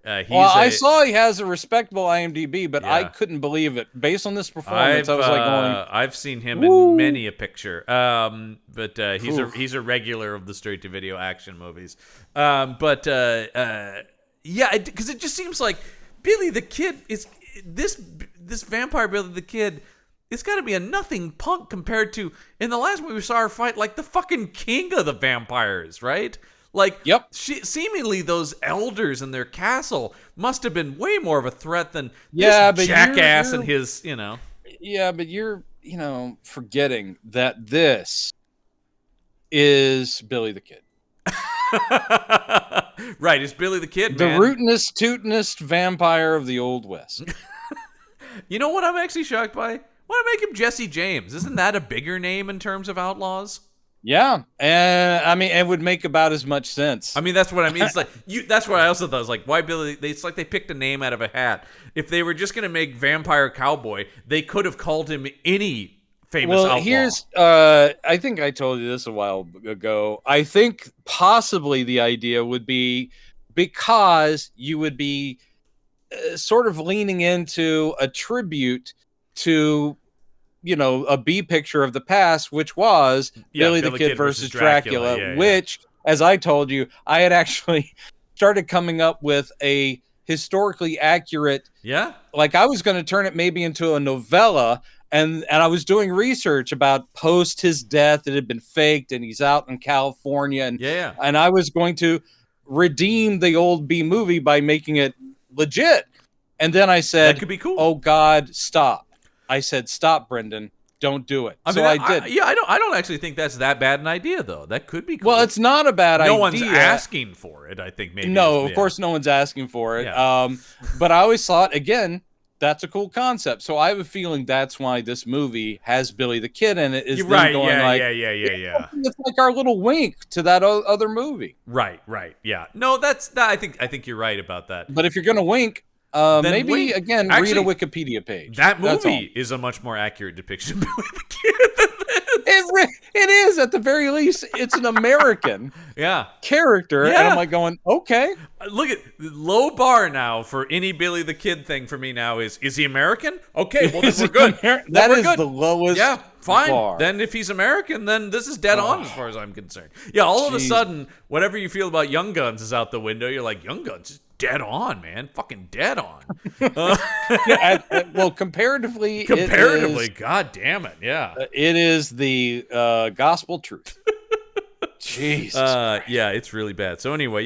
I saw he has a respectable IMDb, but I couldn't believe it. Based on this performance, I was like going... I've seen him in many a picture, but he's a regular of the straight-to-video action movies. Because it just seems like Billy the Kid is... This vampire Billy the Kid... It's got to be a nothing punk compared to... In the last movie, we saw her fight like the fucking king of the vampires, right? Like, seemingly those elders in their castle must have been way more of a threat than this jackass and his, Yeah, but you're, forgetting that this is Billy the Kid. Right, it's Billy the Kid, the rootinest, tootinest vampire of the Old West. You know what I'm actually shocked by? Why make him Jesse James? Isn't that a bigger name in terms of outlaws? Yeah, and I mean, it would make about as much sense. I mean, that's what I mean. It's like that's what I also thought. It's like, why Billy? It's like they picked a name out of a hat. If they were just gonna make Vampire Cowboy, they could have called him any famous outlaw. I think I told you this a while ago. I think possibly the idea would be because you would be sort of leaning into a tribute to, a B picture of the past, which was Billy the Kid versus Dracula, which, as I told you, I had actually started coming up with a historically accurate. Yeah. Like I was going to turn it maybe into a novella, and I was doing research about post his death. It had been faked, and he's out in California, and I was going to redeem the old B movie by making it legit. And then I said, that could be cool. Oh God, stop. I said, stop, Brendan. Don't do it. I did. I don't actually think that's that bad an idea, though. That could be cool. Well, it's not a bad idea. No one's asking for it, I think. Maybe. No, of course no one's asking for it. Yeah. But I always thought, again, that's a cool concept. So I have a feeling that's why this movie has Billy the Kid in it. It's like, it's like our little wink to that other movie. Right, yeah. No, I think you're right about that. But if you're going to wink... maybe again, read a Wikipedia page. That movie is a much more accurate depiction of Billy the Kid than this. It is, at the very least. It's an American character, and I'm like going, okay. Look at low bar now for any Billy the Kid thing for me now is he American? Okay, well then we're good. That is the lowest. Yeah, fine. Bar. Then if he's American, then this is dead on as far as I'm concerned. Yeah, all of a sudden, whatever you feel about Young Guns is out the window. You're like, Young Guns is dead on, man. Fucking dead on. Well, comparatively, god damn it, yeah. It is the gospel truth. Jesus. Yeah, it's really bad. So anyway,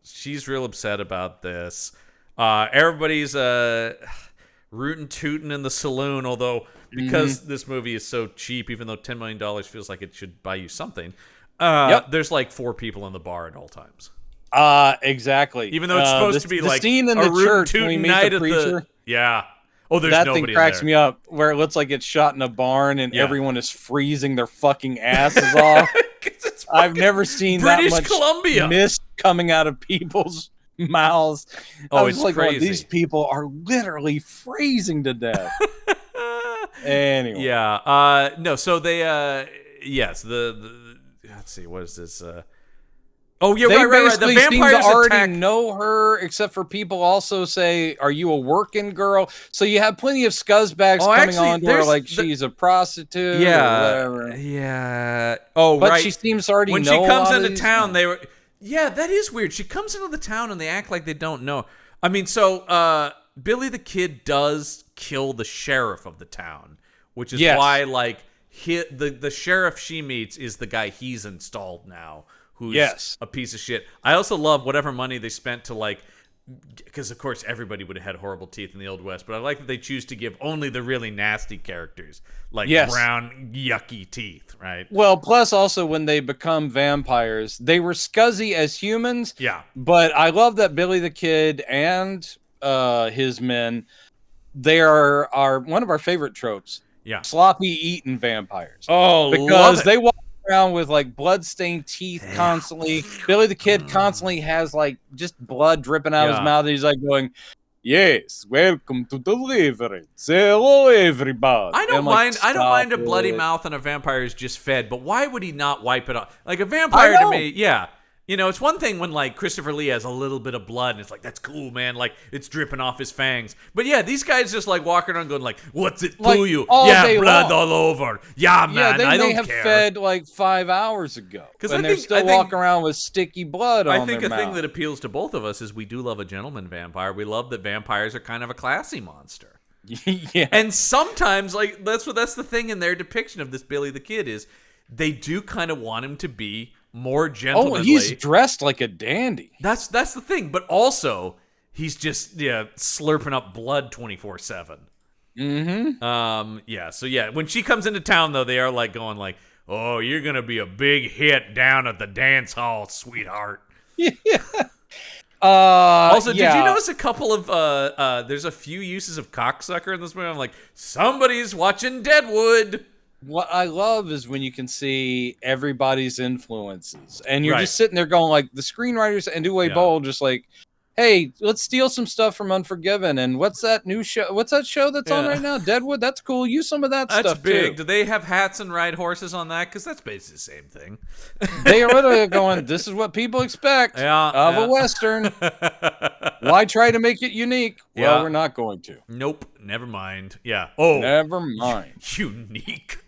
she's real upset about this. Everybody's rootin' tootin' in the saloon, although because this movie is so cheap, even though $10 million feels like it should buy you something, there's like 4 people in the bar at all times. Exactly. Even though it's supposed to be the like scene in the church when we meet the preacher. Oh, there's that nobody thing cracks there. me up, where it looks like it's shot in a barn and everyone is freezing their fucking asses off. I've never seen British that much Columbia. mist coming out of people's mouths. Oh, it's like, crazy. These people are literally freezing to death. Anyway. Yeah. No. So they. Yes. The let's see. What is this? Oh yeah, right. The vampires already know her, except for people also say, "Are you a working girl?" So you have plenty of scuzzbags coming on to her, like she's a prostitute. Yeah, or whatever. Yeah. Oh, but right. She seems already when know she comes into town. They were. Yeah, that is weird. She comes into the town and they act like they don't know. I mean, so Billy the Kid does kill the sheriff of the town, which is why like the sheriff she meets is the guy he's installed now. Who's a piece of shit. I also love whatever money they spent to like because of course everybody would have had horrible teeth in the Old West, but I like that they choose to give only the really nasty characters like brown yucky teeth, right? Well, plus also when they become vampires, they were scuzzy as humans. Yeah, but I love that Billy the Kid and his men, they are one of our favorite tropes. Yeah, sloppy eating vampires. Oh, because they walk around with like blood-stained teeth constantly. Billy the Kid constantly has like just blood dripping out of his mouth. And he's like going, "Yes, welcome to Deliverance. Hello, everybody." I don't mind. I don't mind a bloody mouth and a vampire is just fed, but why would he not wipe it off? Like a vampire to me, yeah. You know, it's one thing when, like, Christopher Lee has a little bit of blood, and it's like, that's cool, man. Like, it's dripping off his fangs. But, yeah, these guys just, like, walking around going, like, what's it to you? Yeah, blood all over. Yeah, man, I don't care. They have fed, like, 5 hours ago. And they're still walking around with sticky blood on their mouth. I think a thing that appeals to both of us is we do love a gentleman vampire. We love that vampires are kind of a classy monster. Yeah. And sometimes, like, that's the thing in their depiction of this Billy the Kid is they do kind of want him to be more gentlemanly. Oh, he's dressed like a dandy. That's the thing, but also he's just slurping up blood 24/7. Mm-hmm. So when she comes into town though, they are like going like, "Oh, you're gonna be a big hit down at the dance hall, sweetheart." Yeah. Also, did you notice a couple of there's a few uses of cocksucker in this movie? I'm like, somebody's watching Deadwood. What I love is when you can see everybody's influences, and you're just sitting there going like, the screenwriters and Uwe Boll just like, "Hey, let's steal some stuff from Unforgiven." And what's that new show? What's that show that's on right now? Deadwood. That's cool. Use some of that stuff. That's big. Too. Do they have hats and ride horses on that? Because that's basically the same thing. They are literally going, "This is what people expect of a Western. Why try to make it unique?" Well, we're not going to. Nope. Never mind. Yeah. Oh, never mind. Unique.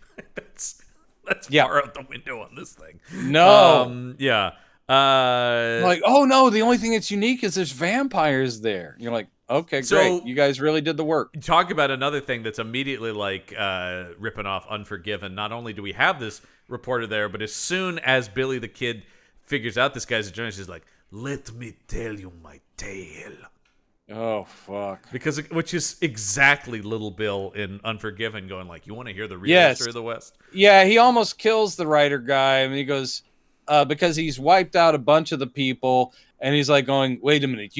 That's far out the window on this thing. No. Like, oh no, the only thing that's unique is there's vampires there. You're like, okay, great. You guys really did the work. Talk about another thing that's immediately like ripping off Unforgiven. Not only do we have this reporter there, but as soon as Billy the Kid figures out this guy's a journalist, he's like, "Let me tell you my tale." Oh fuck! Which is exactly Little Bill in Unforgiven, going like, "You want to hear the real history of the West?" Yeah, he almost kills the writer guy, and he goes because he's wiped out a bunch of the people, and he's like going, "Wait a minute,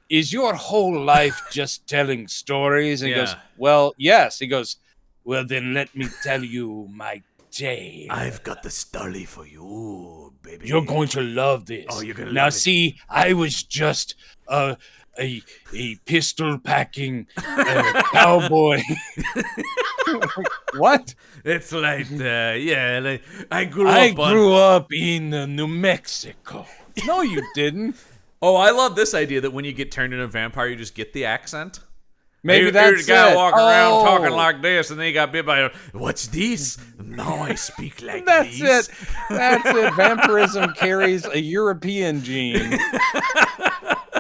is your whole life just telling stories?" And he goes, "Well, yes." He goes, "Well, then let me tell you my tale. I've got the story for you, baby. You're going to love this." Oh, you're gonna now love see, it. I was just a pistol packing cowboy. What? It's like I grew up in New Mexico. No, you didn't. Oh, I love this idea that when you get turned into a vampire, you just get the accent. Maybe that's the guy walking around talking like this, and then he got bit by what's this? Now I speak like this. That's it. That's it. Vampirism carries a European gene.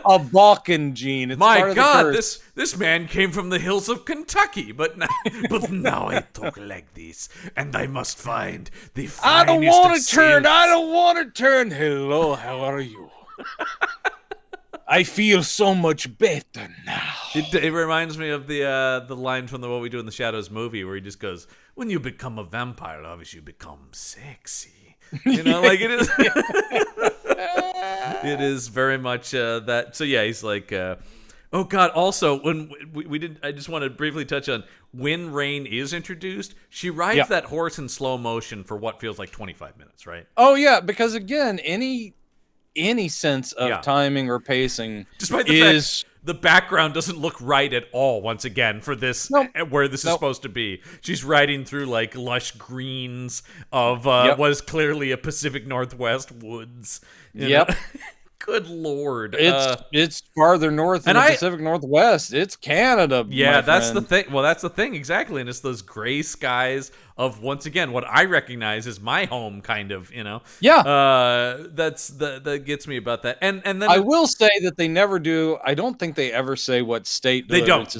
A Balkan gene. It's My God, this man came from the hills of Kentucky, but now I talk like this, and I must find the finest I don't want to turn. Hello, how are you? I feel so much better now. It reminds me of the line from the What We Do in the Shadows movie where he just goes, "When you become a vampire, obviously you become sexy." You know, like it is. It is very much that. So yeah, he's like, oh God. Also, when we did, I just want to briefly touch on when Rayne is introduced. She rides that horse in slow motion for what feels like 25 minutes, right? Oh yeah, because again, any sense of timing or pacing, despite the fact the background doesn't look right at all. Once again, for this where this is supposed to be, she's riding through like lush greens of what is clearly a Pacific Northwest woods. You know? Good Lord. It's farther north than the Pacific Northwest. It's Canada. Yeah, that's the thing. Well, that's the thing, exactly. And it's those gray skies of, once again, what I recognize as my home, kind of, you know? Yeah. That gets me about that. And then I will say that they never do. I don't think they ever say what state they don't.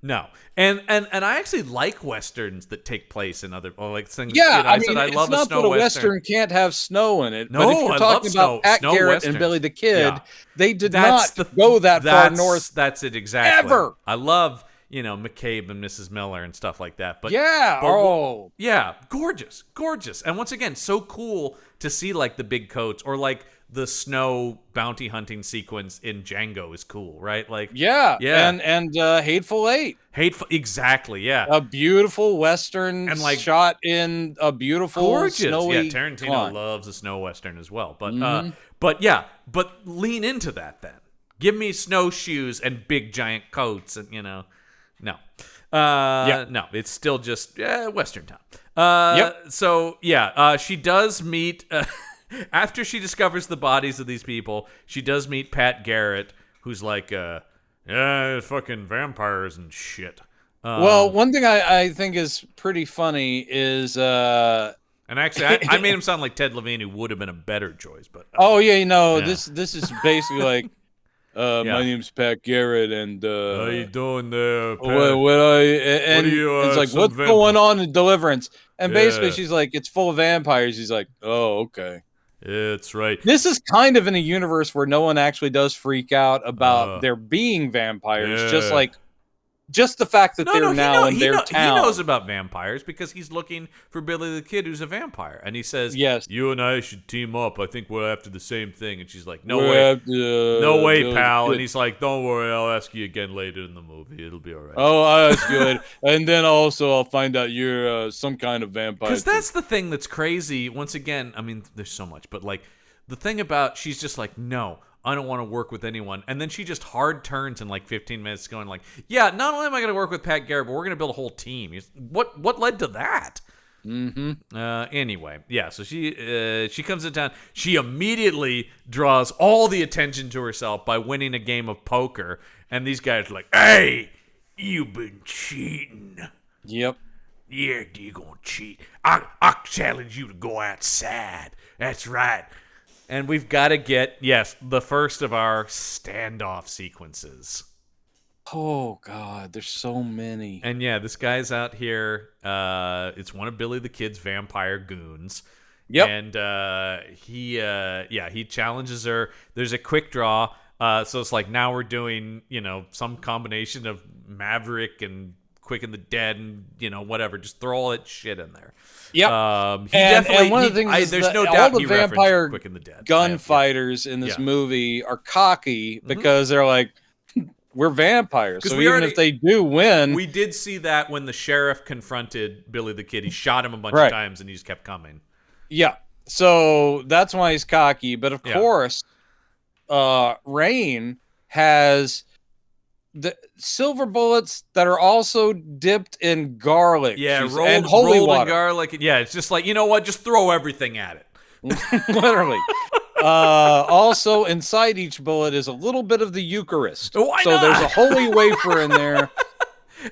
No, and I actually like westerns that take place in other, like things. Yeah, I said I it's love not a snow that a western. western can't have snow in it, but if No, you're I love talking about Pat snow Garrett and westerns. Billy the Kid, Yeah, they did not go that far north. That's it exactly. Ever. I love McCabe and Mrs. Miller and stuff like that. But Yeah, yeah, gorgeous, and once again, so cool to see like the big coats or like the snow bounty hunting sequence in Django is cool, right? Like, yeah. And Hateful Eight. Exactly, yeah. A beautiful western and like shot in a beautiful gorgeous. snowy. Yeah, Tarantino climb. loves a snow western as well. But but lean into that then. Give me snowshoes and big giant coats and no. No, it's still just Western town. So she does meet after she discovers the bodies of these people. She does meet Pat Garrett, who's like, fucking vampires and shit. Well, one thing I think is pretty funny is and actually I made him sound like Ted Levine, who would have been a better choice. But this is basically like. My name's Pat Garrett, and how you doing there, Pat? It's like, what's going on in Deliverance? And basically, she's like, it's full of vampires. He's like, oh, okay. It's right. This is kind of in a universe where no one actually does freak out about there being vampires, just the fact that they're now in their town. He knows about vampires because he's looking for Billy the Kid, who's a vampire. And he says, yes, you and I should team up. I think we're after the same thing. And she's like, no way, pal. And he's like, don't worry, I'll ask you again later in the movie. It'll be all right. Oh, I'll ask you later. And then also I'll find out you're some kind of vampire. Because that's the thing that's crazy. Once again, I mean, there's so much. But like the thing about, she's just like, no, I don't want to work with anyone. And then she just hard turns in like 15 minutes going like, yeah, not only am I going to work with Pat Garrett, but we're going to build a whole team. What led to that? Mm-hmm. Anyway, yeah, so she comes to town. She immediately draws all the attention to herself by winning a game of poker. And these guys are like, hey, you've been cheating. Yep. Yeah, you're going to cheat. I challenge you to go outside. That's right. And we've got to get, the first of our standoff sequences. Oh, God, there's so many. And this guy's out here. It's one of Billy the Kid's vampire goons. Yep. And he challenges her. There's a quick draw. So it's like now we're doing, some combination of Maverick and Quick and the Dead and, whatever. Just throw all that shit in there. Yep. And one of the things is there's no doubt all the vampire Quick and the Dead. Gunfighters in this movie are cocky because they're like, we're vampires. So even if they do win. We did see that when the sheriff confronted Billy the Kid. He shot him a bunch of times and he just kept coming. Yeah. So that's why he's cocky. But of course, Rayne has the silver bullets that are also dipped in garlic. Yeah, and holy water. In garlic. Yeah, it's just like, you know what? Just throw everything at it. Literally. Also, inside each bullet is a little bit of the Eucharist. Why so not? There's a holy wafer in there.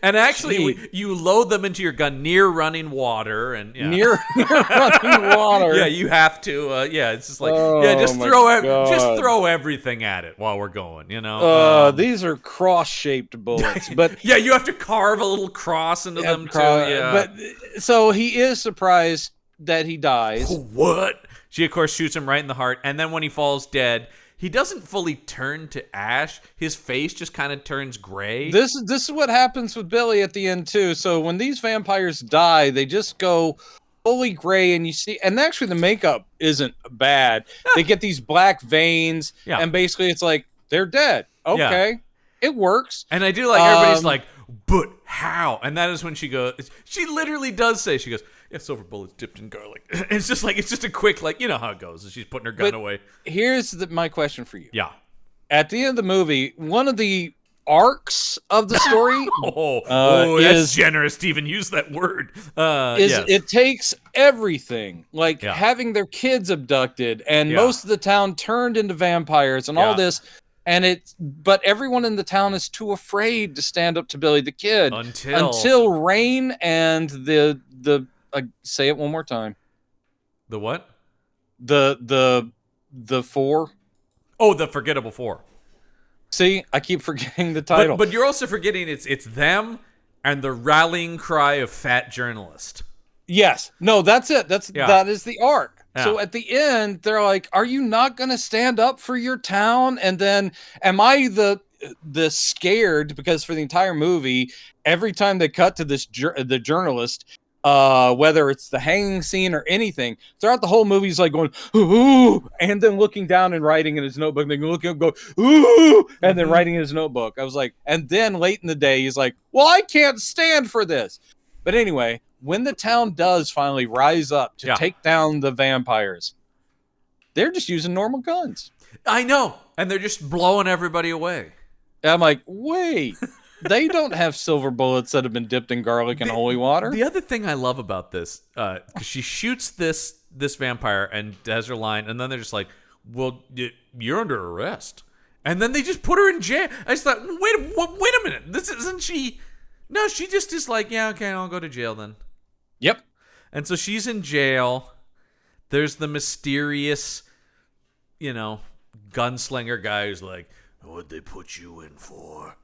And actually, you load them into your gun near running water, and near running water. Yeah, you have to. It's just like just throw everything at it while we're going. These are cross-shaped bullets, but you have to carve a little cross into them too. Yeah, but so he is surprised that he dies. What? She of course shoots him right in the heart, and then when he falls dead, he doesn't fully turn to ash. His face just kind of turns gray. This is what happens with Billy at the end too. So when these vampires die, they just go fully gray, and you see, and actually the makeup isn't bad. They get these black veins, and basically it's like they're dead. Okay, it works. And I do like everybody's like, but how? And that is when she goes. She literally does say, she goes, yeah, silver bullets dipped in garlic. It's just a quick, like, you know how it goes. She's putting her gun away. Here's my question for you. Yeah. At the end of the movie, one of the arcs of the story that's generous to even use that word. It takes everything, like having their kids abducted and most of the town turned into vampires and all this. But everyone in the town is too afraid to stand up to Billy the Kid until Rayne and the say it one more time. The what? The four. Oh, the Forgettable Four. See, I keep forgetting the title. But you're also forgetting it's them and the rallying cry of fat journalist. Yes. No, that's it. That is the arc. Yeah. So at the end, they're like, "Are you not going to stand up for your town?" And then, am I the scared? Because for the entire movie, every time they cut to the journalist, whether it's the hanging scene or anything, throughout the whole movie, he's like going, "Ooh," and then looking down and writing in his notebook. And then looking up, go, "Ooh," and then writing in his notebook. I was like, and then late in the day, he's like, "Well, I can't stand for this." But anyway, when the town does finally rise up to take down the vampires, they're just using normal guns. I know. And they're just blowing everybody away. And I'm like, wait, they don't have silver bullets that have been dipped in garlic and holy water. The other thing I love about this, she shoots this vampire and has her line, and then they're just like, well, you're under arrest. And then they just put her in jail. I just thought, wait a minute. This isn't she... No, she just is like, yeah, okay, I'll go to jail then. Yep. And so she's in jail. There's the mysterious, gunslinger guy who's like, what'd they put you in for?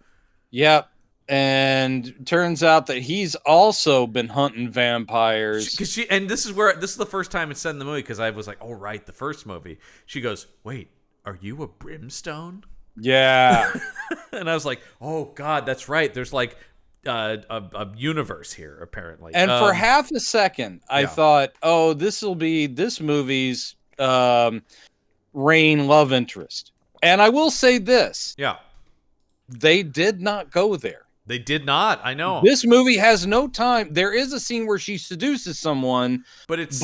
Yep. And turns out that he's also been hunting vampires. And this is the first time it's said in the movie, because I was like, oh, right, the first movie. She goes, wait, are you a brimstone? Yeah. And I was like, oh, God, that's right. There's like... a universe here, apparently. And for half a second, I thought, oh, this will be this movie's Rayne love interest. And I will say this. Yeah. They did not go there. They did not. I know. This movie has no time. There is a scene where she seduces someone, but it's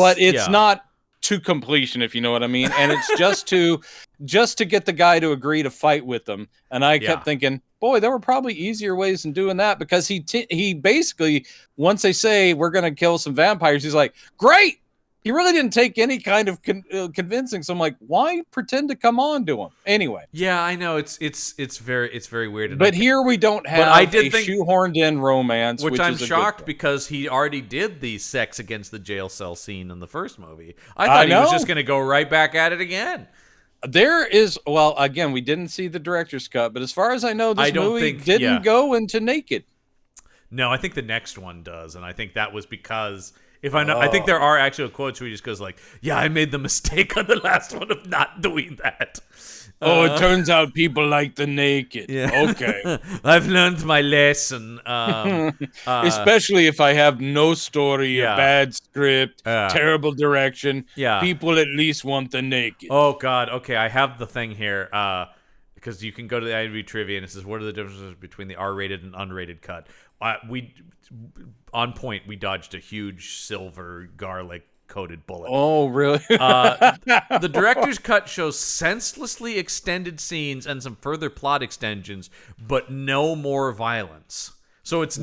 not to completion, if you know what I mean. And it's just to get the guy to agree to fight with them. And I kept thinking, boy, there were probably easier ways in doing that, because he basically, once they say we're going to kill some vampires, he's like, great. He really didn't take any kind of convincing. So I'm like, why pretend to come on to him anyway? Yeah, I know it's very weird. But here we don't have shoehorned in romance, which I'm shocked, because he already did the sex against the jail cell scene in the first movie. I thought he was just going to go right back at it again. There is, well, again, we didn't see the director's cut, but as far as I know, this movie didn't go into naked. No, I think the next one does, and I think that was because I think there are actual quotes where he just goes like, "Yeah, I made the mistake on the last one of not doing that." It turns out people like the naked. Yeah. Okay. I've learned my lesson. Especially if I have no story, a bad script, terrible direction. Yeah. People at least want the naked. Oh, God. Okay, I have the thing here. Because you can go to the IMDb trivia, and it says, what are the differences between the R-rated and unrated cut? On point, we dodged a huge silver garlic coated bullet. Oh, really? The director's cut shows senselessly extended scenes and some further plot extensions, but no more violence. So it's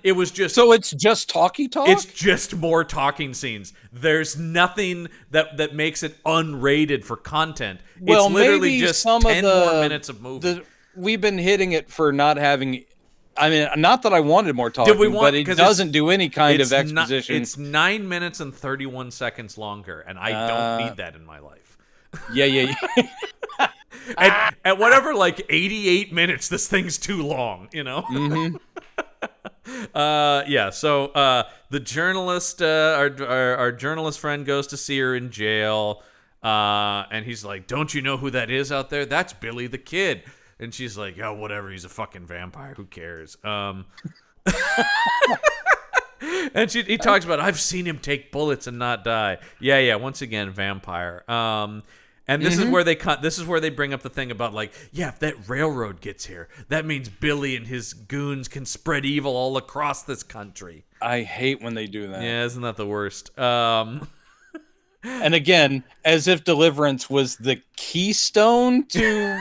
it was just... So it's just talky talk? It's just more talking scenes. There's nothing that makes it unrated for content. Well, it's literally maybe just some 10 of the, more minutes of movie. We've been hitting it for not having... I mean, not that I wanted more talking, but it doesn't do any kind of exposition. It's 9 minutes and 31 seconds longer, and I don't need that in my life. Yeah. At whatever, like 88 minutes, this thing's too long, Mm-hmm. So the journalist, our journalist friend, goes to see her in jail, and he's like, "Don't you know who that is out there? That's Billy the Kid." And she's like, "Oh, whatever. He's a fucking vampire. Who cares?" And he talks about, "I've seen him take bullets and not die." Yeah. Once again, vampire. And this is where they bring up the thing about, like, yeah, if that railroad gets here, that means Billy and his goons can spread evil all across this country. I hate when they do that. Yeah, isn't that the worst? And again, as if Deliverance was the keystone to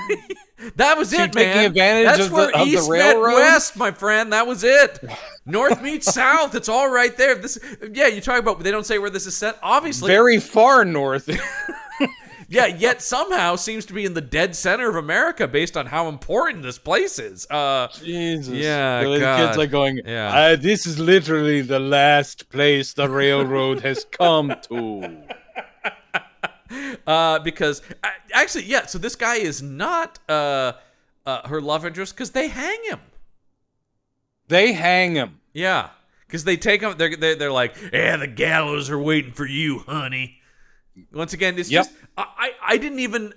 that was it, taking man. advantage That's of where the East railroad. met West, my friend. That was it. North meets South. It's all right there. You talk about. They don't say where this is set. Obviously, very far north. Yeah, yet somehow seems to be in the dead center of America based on how important this place is. Jesus. Yeah, the God. kids are going, this is literally the last place the railroad has come to. Because, actually, so this guy is not her love interest because they hang him. They hang him. Yeah, because they take him. They're like, yeah, the gallows are waiting for you, honey. Once again, it's just I didn't even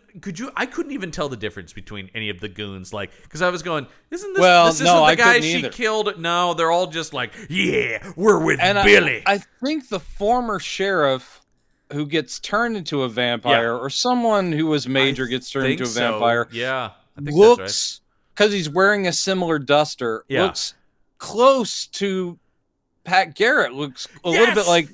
I couldn't even tell the difference between any of the goons, like, because I was going, this isn't the guy she killed? No, they're all just like, yeah, we're with Billy. I think the former sheriff who gets turned into a vampire, or someone who was major gets turned into a vampire. Yeah, I think looks, that's right. Because he's wearing a similar duster, looks close to Pat Garrett, looks a little bit like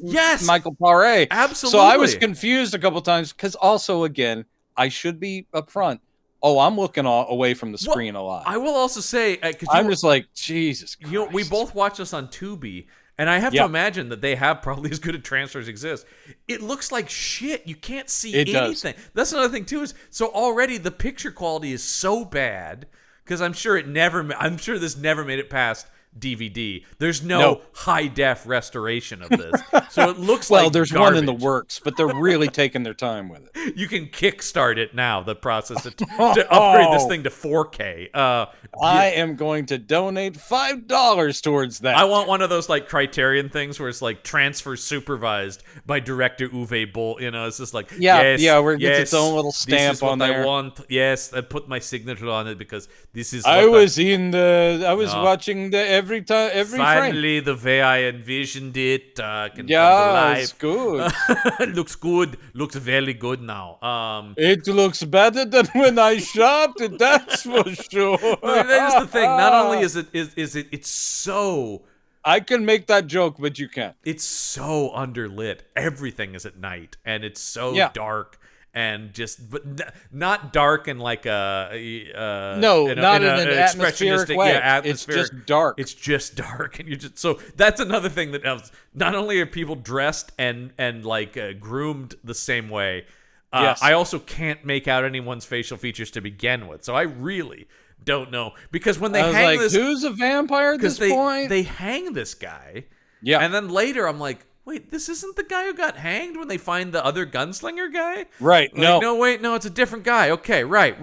Michael Paré. Absolutely. So I was confused a couple times because also, again, I should be upfront. Oh, I'm looking away from the screen a lot. I will also say, I'm just like, Jesus Christ. You know, we both watched this on Tubi, and I have to imagine that they have probably as good a transfers exist. It looks like shit. You can't see anything. That's another thing too. Is so already the picture quality is so bad because I'm sure this never made it past DVD. There's no high def restoration of this, so it looks like there's garbage. One in the works, but they're really taking their time with it. You can kickstart it now. The process to upgrade this thing to 4K. I am going to donate $5 towards that. I want one of those like Criterion things where it's like transfer supervised by director Uwe Boll. You know, it's just like where it gets its own little stamp on there. I want. Yes, I put my signature on it because this is. I was watching the. Every Finally, frame. The way I envisioned it can come to life. It's good. It looks good. Looks very good now. It looks better than when I shopped it. That's for sure. That is the thing. Not only is it's so. I can make that joke, but you can't. It's so underlit. Everything is at night, and it's so dark. And but not dark in like not in an atmospheric way. It's just dark. It's just dark, and so that's another thing that helps. Not only are people dressed and like groomed the same way, I also can't make out anyone's facial features to begin with. So I really don't know, because when they hang this, who's a vampire at this point? They hang this guy, and then later I'm like, wait, this isn't the guy who got hanged when they find the other gunslinger guy? Right. Like, no, it's a different guy. Okay, right.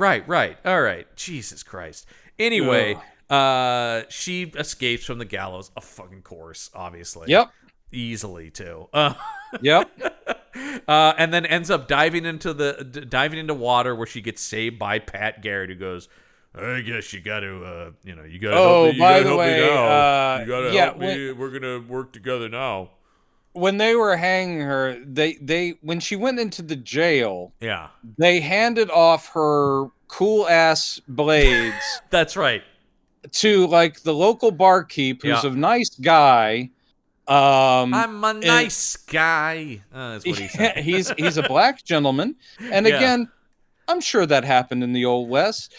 All right. Jesus Christ. Anyway, she escapes from the gallows, of fucking course, obviously. Yep. Easily, too. Yep. And then ends up diving into water where she gets saved by Pat Garrett, who goes, I guess you got to, you got to help me. By the way, you got to help me. We're going to work together now. When they were hanging her, they when she went into the jail, they handed off her cool ass blades. That's right. To like the local barkeep, who's a nice guy. I'm a nice guy. That's what he said. he's a black gentleman, and again, I'm sure that happened in the Old West.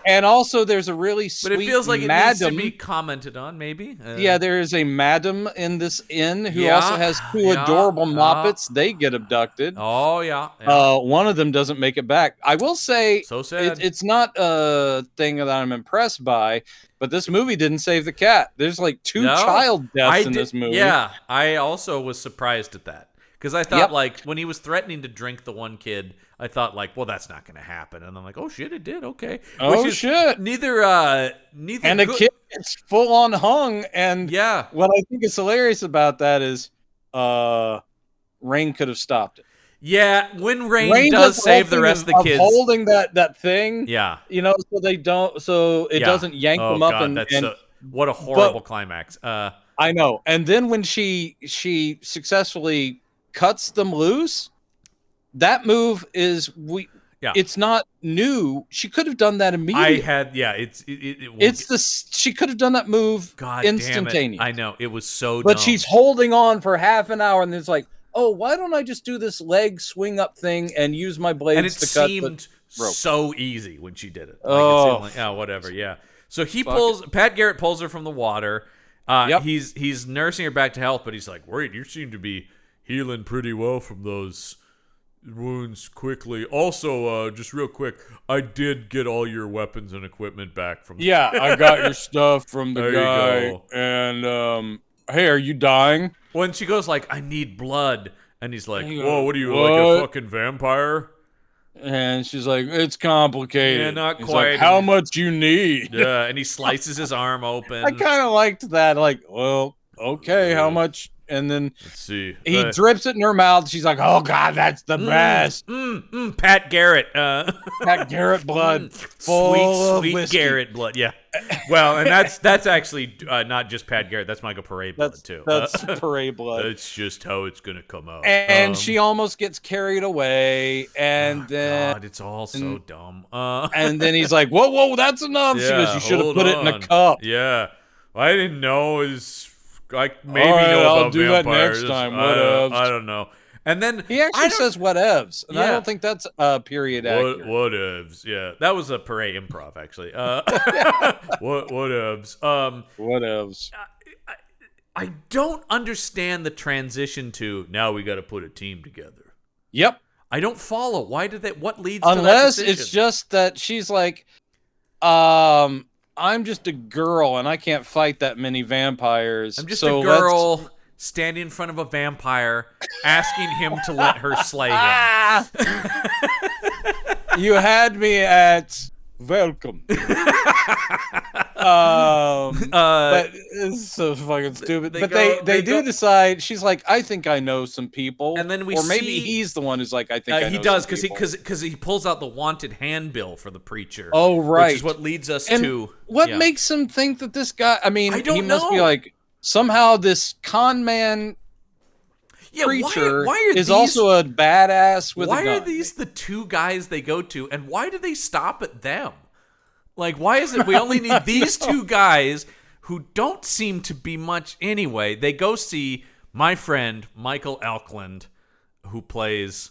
And also there's a really sweet but it feels like madam. It needs to be commented on, maybe. There is a madam in this inn who also has two adorable moppets. They get abducted. One of them doesn't make it back. I will say, so sad. It's not a thing that I'm impressed by, but this movie didn't save the cat. There's like two child deaths in this movie. Yeah, I also was surprised at that. Because I thought, like, when he was threatening to drink the one kid, I thought, like, well, that's not going to happen. And I'm like, oh, shit, it did. Okay. Shit. Neither. And the kid gets full on hung. And what I think is hilarious about that is Rayne could have stopped it. Yeah, when Rayne does save the rest of the kids. Holding that thing. Yeah. So it doesn't yank them up. God, what a horrible climax. I know. And then when she successfully cuts them loose, that move is it's not new. She could have done that immediately. She could have done that move instantaneous. I know, it was so but dumb. She's holding on for half an hour, and it's like, oh, why don't I just do this leg swing up thing and use my blades to cut the rope? And it seemed so easy when she did it. Whatever. Yeah. So Pat Garrett pulls her from the water. He's nursing her back to health, but he's like, wait, you seem to be healing pretty well from those wounds quickly. Also, just real quick, I did get all your weapons and equipment back from I got your stuff from the guy. And hey, are you dying? When she goes like, I need blood, and he's like, whoa, what are you, like a fucking vampire? And she's like, it's complicated. Yeah, not He's quite. Like, how much you need? Yeah, and he slices his arm open. I kind of liked that. Like, well, okay, how much? And then let's see. He drips it in her mouth. She's like, oh, God, that's the best. Pat Garrett. Pat Garrett blood. Sweet Garrett blood. Yeah. Well, and that's actually not just Pat Garrett. That's Michael Paré blood, too. That's Paré blood. That's just how it's going to come out. And she almost gets carried away. And then... God, it's all so dumb. And then he's like, whoa, that's enough. She goes, you should have put it in a cup. Yeah. I didn't know. Like maybe I'll do vampires. That next time. Whatevs. I don't know. And then he actually says whatevs, and I don't think that's period accurate. Whatevs, yeah, that was a Paré improv actually. Whatevs. Whatevs. I don't understand the transition to now we got to put a team together. Yep. I don't follow. Why did that? What leads? Unless to that it's just that she's like, I'm just a girl and I can't fight that many vampires. I'm just a girl standing in front of a vampire asking him to let her slay him. You had me at welcome. But it's so fucking stupid. But they do decide. She's like, I think I know some people, and then maybe he's the one who's like, I think I know he does because he pulls out the wanted handbill for the preacher. Oh right, which is what leads us to what makes him think that this guy. I mean, he must be like somehow this con man. Preacher is also a badass with a gun. Why are these the two guys they go to, and why do they stop at them? Like, why is it we only need these two guys who don't seem to be much anyway? They go see my friend Michael Elkland, who plays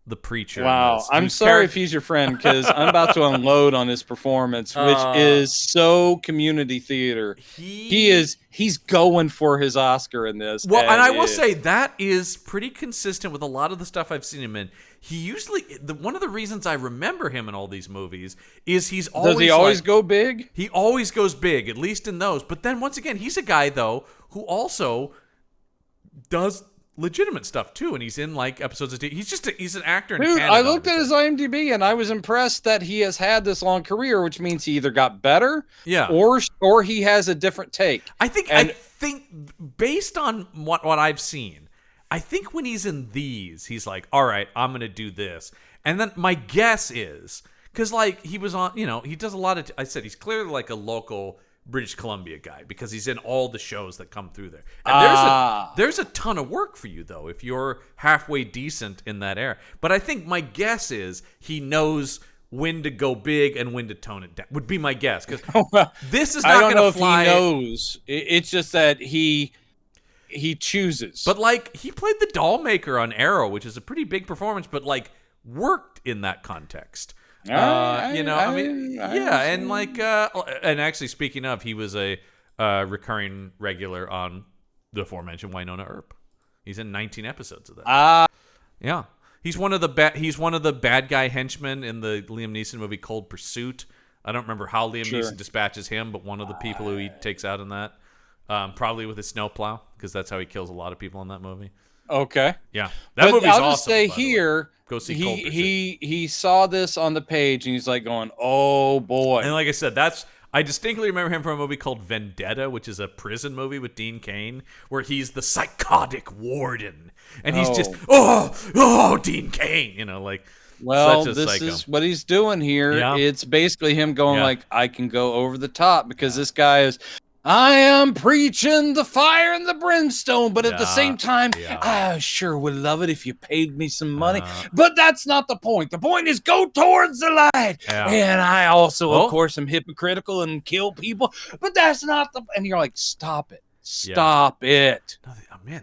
the preacher. Wow, I'm sorry if he's your friend, because I'm about to unload on his performance, which is so community theater. He's going for his Oscar in this. Well, and I will say that is pretty consistent with a lot of the stuff I've seen him in. He usually one of the reasons I remember him in all these movies is he's always does he always go big? He always goes big, at least in those. But then once again, he's a guy though who also does legitimate stuff too, and he's in like episodes of he's an actor in Dude, Canada. I looked at his IMDb and I was impressed that he has had this long career, which means he either got better, or he has a different take. I think based on what I've seen, I think when he's in these, he's like, all right, I'm gonna do this, and then my guess is because like he was on, he does a lot of. I said he's clearly like a local British Columbia guy because he's in all the shows that come through there. And there's a ton of work for you though if you're halfway decent in that era. But I think my guess is he knows when to go big and when to tone it down. Would be my guess because this is not going to fly. I don't know if he knows. It's just that he chooses. But like he played the doll maker on Arrow, which is a pretty big performance, but like worked in that context. And actually, speaking of, he was a recurring regular on the aforementioned Winona Earp. He's in 19 episodes of that. Yeah, he's one of the bad guy henchmen in the Liam Neeson movie Cold Pursuit. I don't remember how Liam Neeson dispatches him, but one of the people who he takes out in that, probably with his snowplow, because that's how he kills a lot of people in that movie. Okay. Yeah, that movie's awesome. I'll just say here, go see Cold Pursuit. He saw this on the page and he's like going, "Oh boy!" And like I said, I distinctly remember him from a movie called Vendetta, which is a prison movie with Dean Cain, where he's the psychotic warden, and he's just Dean Cain, Well, such a this psycho. is what he's doing here. Yeah. It's basically him going like, "I can go over the top," because this guy is. I am preaching the fire and the brimstone, but at the same time, I sure would love it if you paid me some money. But that's not the point. The point is go towards the light. Yeah. And I also, of course, am hypocritical and kill people. But that's not the... And you're like, stop it. Stop it.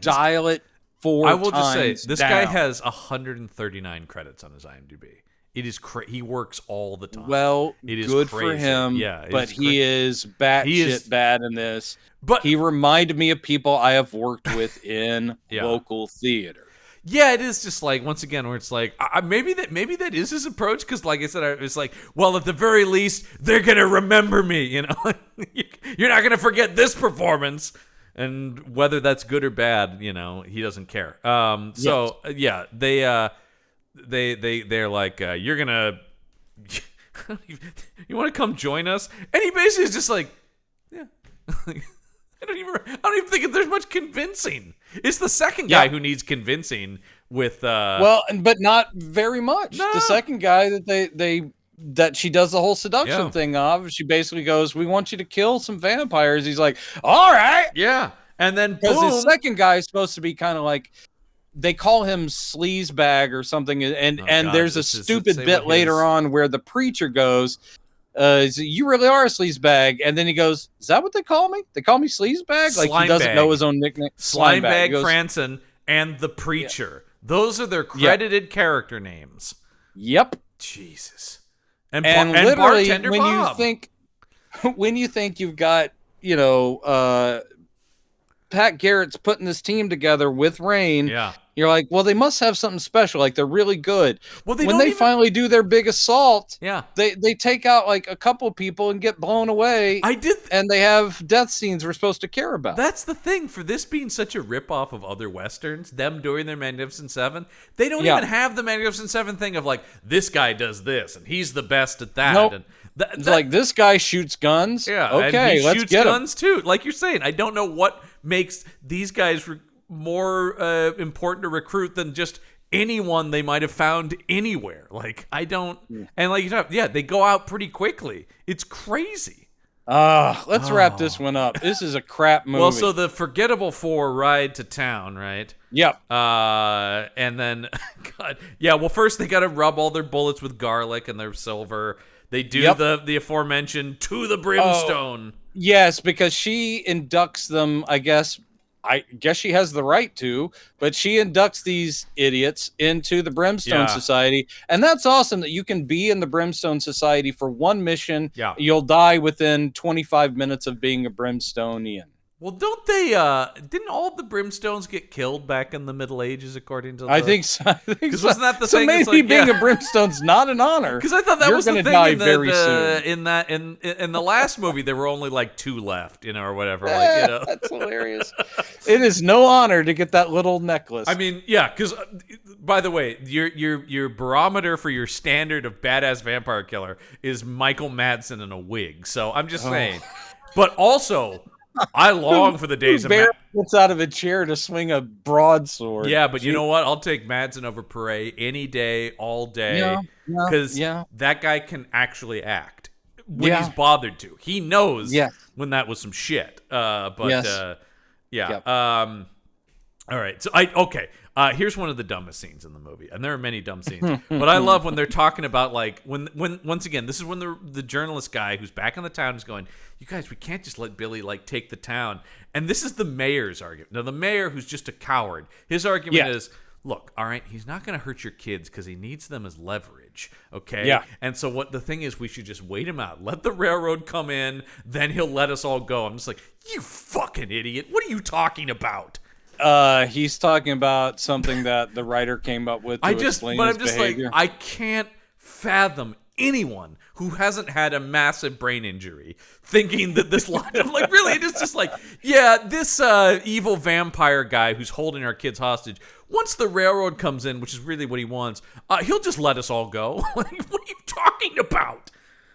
Dial it 4 times I will just say, this guy has 139 credits on his IMDb. It is he works all the time. Well, it is good crazy. for him. Yeah, but he is batshit bad in this. But he reminded me of people I have worked with in local theater. Yeah, it is just like once again where it's like maybe that is his approach because like I said, it's like well at the very least they're gonna remember me. You're not gonna forget this performance. And whether that's good or bad, he doesn't care. They. they're like, you're gonna, you want to come join us? And he basically is just like, yeah. I don't even think that there's much convincing. It's the second guy who needs convincing with but not very much. No. The second guy that she does the whole seduction thing of, she basically goes, "We want you to kill some vampires." He's like, "All right." Yeah. And then because the second guy is supposed to be kind of like, they call him sleazebag or something, and there's a stupid bit later on where the preacher goes, "You really are a sleazebag," and then he goes, "Is that what they call me? They call me sleazebag?" Like he doesn't know his own nickname. Slimebag Franson and the preacher. Yeah. Those are their credited character names. Yep. Jesus. And literally, bartender when Bob. When you think you've got, Pat Garrett's putting this team together with Rayne. Yeah. You're like, well, they must have something special. Like, they're really good. Well, when they finally do their big assault, they take out like a couple people and get blown away. And they have death scenes we're supposed to care about. That's the thing. For this being such a ripoff of other Westerns, them doing their Magnificent Seven, they don't even have the Magnificent Seven thing of like, this guy does this and he's the best at that. Nope. And it's like, this guy shoots guns. Yeah. Okay, and he let's shoots get guns him. too. Like you're saying, I don't know what makes these guys more important to recruit than just anyone they might have found anywhere. Like, I don't, and like you talk, they go out pretty quickly. It's crazy. Let's wrap this one up. This is a crap movie. Well, so the Forgettable Four ride to town, right? Yep. And then, well, first they got to rub all their bullets with garlic and their silver. They do the aforementioned to the brimstone. Yes, because she inducts them, I guess she has the right to, but she inducts these idiots into the Brimstone Society. And that's awesome that you can be in the Brimstone Society for one mission. Yeah. You'll die within 25 minutes of being a Brimstonian. Well, don't they, didn't all the Brimstones get killed back in the Middle Ages, according to the... I think so. Because wasn't that the thing? So maybe being a Brimstone's not an honor. Because I thought that was the thing die very soon. in the last movie, there were only like 2 left, or whatever. That's hilarious. It is no honor to get that little necklace. I mean, because, by the way, your barometer for your standard of badass vampire killer is Michael Madsen in a wig. So I'm just saying. But also... I long for the days of gets out of a chair to swing a broadsword. Yeah, but you know what? I'll take Madsen over Perret any day, all day, because that guy can actually act when he's bothered to. He knows when that was some shit. All right. So here's one of the dumbest scenes in the movie, and there are many dumb scenes, but I love when they're talking about like when once again, this is when the journalist guy who's back in the town is going, "You guys, we can't just let Billy like take the town." And this is the mayor's argument. Now the mayor, who's just a coward, his argument is, look, all right, he's not going to hurt your kids because he needs them as leverage, okay? Yeah. And so what the thing is, we should just wait him out. Let the railroad come in, then he'll let us all go. I'm just like, you fucking idiot. What are you talking about? He's talking about something that the writer came up with to explain his behavior. Like, I can't fathom anyone who hasn't had a massive brain injury thinking that this line of like, really, it is just like, this evil vampire guy who's holding our kids hostage, once the railroad comes in, which is really what he wants, he'll just let us all go. Like, what are you talking about?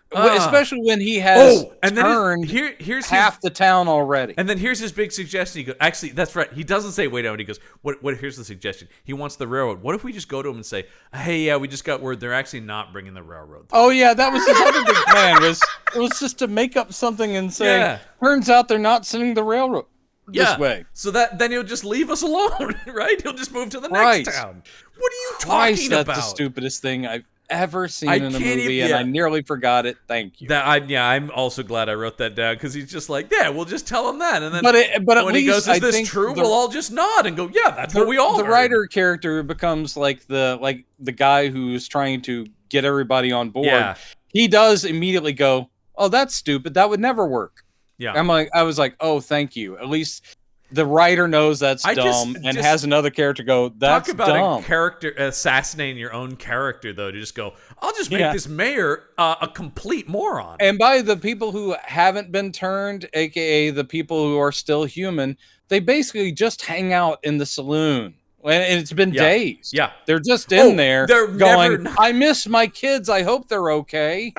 Especially when he has turned here's half the town already. And then here's his big suggestion. He goes, actually, that's right. He doesn't say wait out. He goes, what? Here's the suggestion. He wants the railroad. What if we just go to him and say, hey, we just got word they're actually not bringing the railroad. Oh yeah, that was his other big plan. It was just to make up something and say, turns out they're not sending the railroad this way. So then he'll just leave us alone, right? He'll just move to the next town. What are you talking about? That's the stupidest thing I've ever seen in a movie, and I nearly forgot it. Thank you. I'm also glad I wrote that down, because he's just like, we'll just tell him that, and then but at when least he goes, is this true? We'll all just nod and go, that's what we all the heard. writer character becomes like the guy who's trying to get everybody on board. He does immediately go, oh, that's stupid, that would never work. I was like, oh, thank you. At least the writer knows that's dumb and has another character go, that's dumb. Talk about a character assassinating your own character, though, to just go, I'll just make this mayor a complete moron. And by the people who haven't been turned, aka the people who are still human, they basically just hang out in the saloon. And it's been days. Yeah. They're just in there they're going, I miss my kids. I hope they're okay.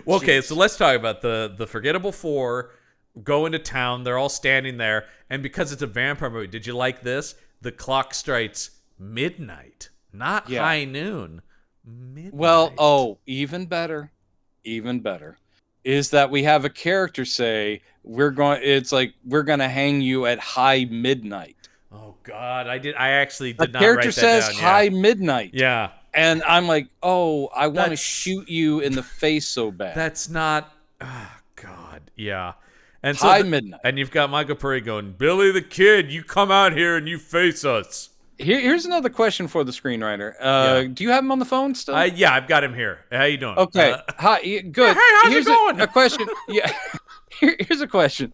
Well, okay, so let's talk about the Forgettable Four go into town. They're all standing there. And because it's a vampire movie, did you like this? The clock strikes midnight, not high noon. Midnight. Well, even better is that we have a character say, we're going to hang you at high midnight. Oh God, I actually did not write that down. The character says high midnight. Yeah. And I'm like, oh, I want to shoot you in the face so bad. That's not, oh God, yeah. And so high midnight. And you've got Michael Puri going, Billy the Kid, you come out here and you face us. Here's another question for the screenwriter. Do you have him on the phone still? Yeah, I've got him here. How you doing? Okay, hi, good. Hey, how's it going? A question. Yeah, here's a question.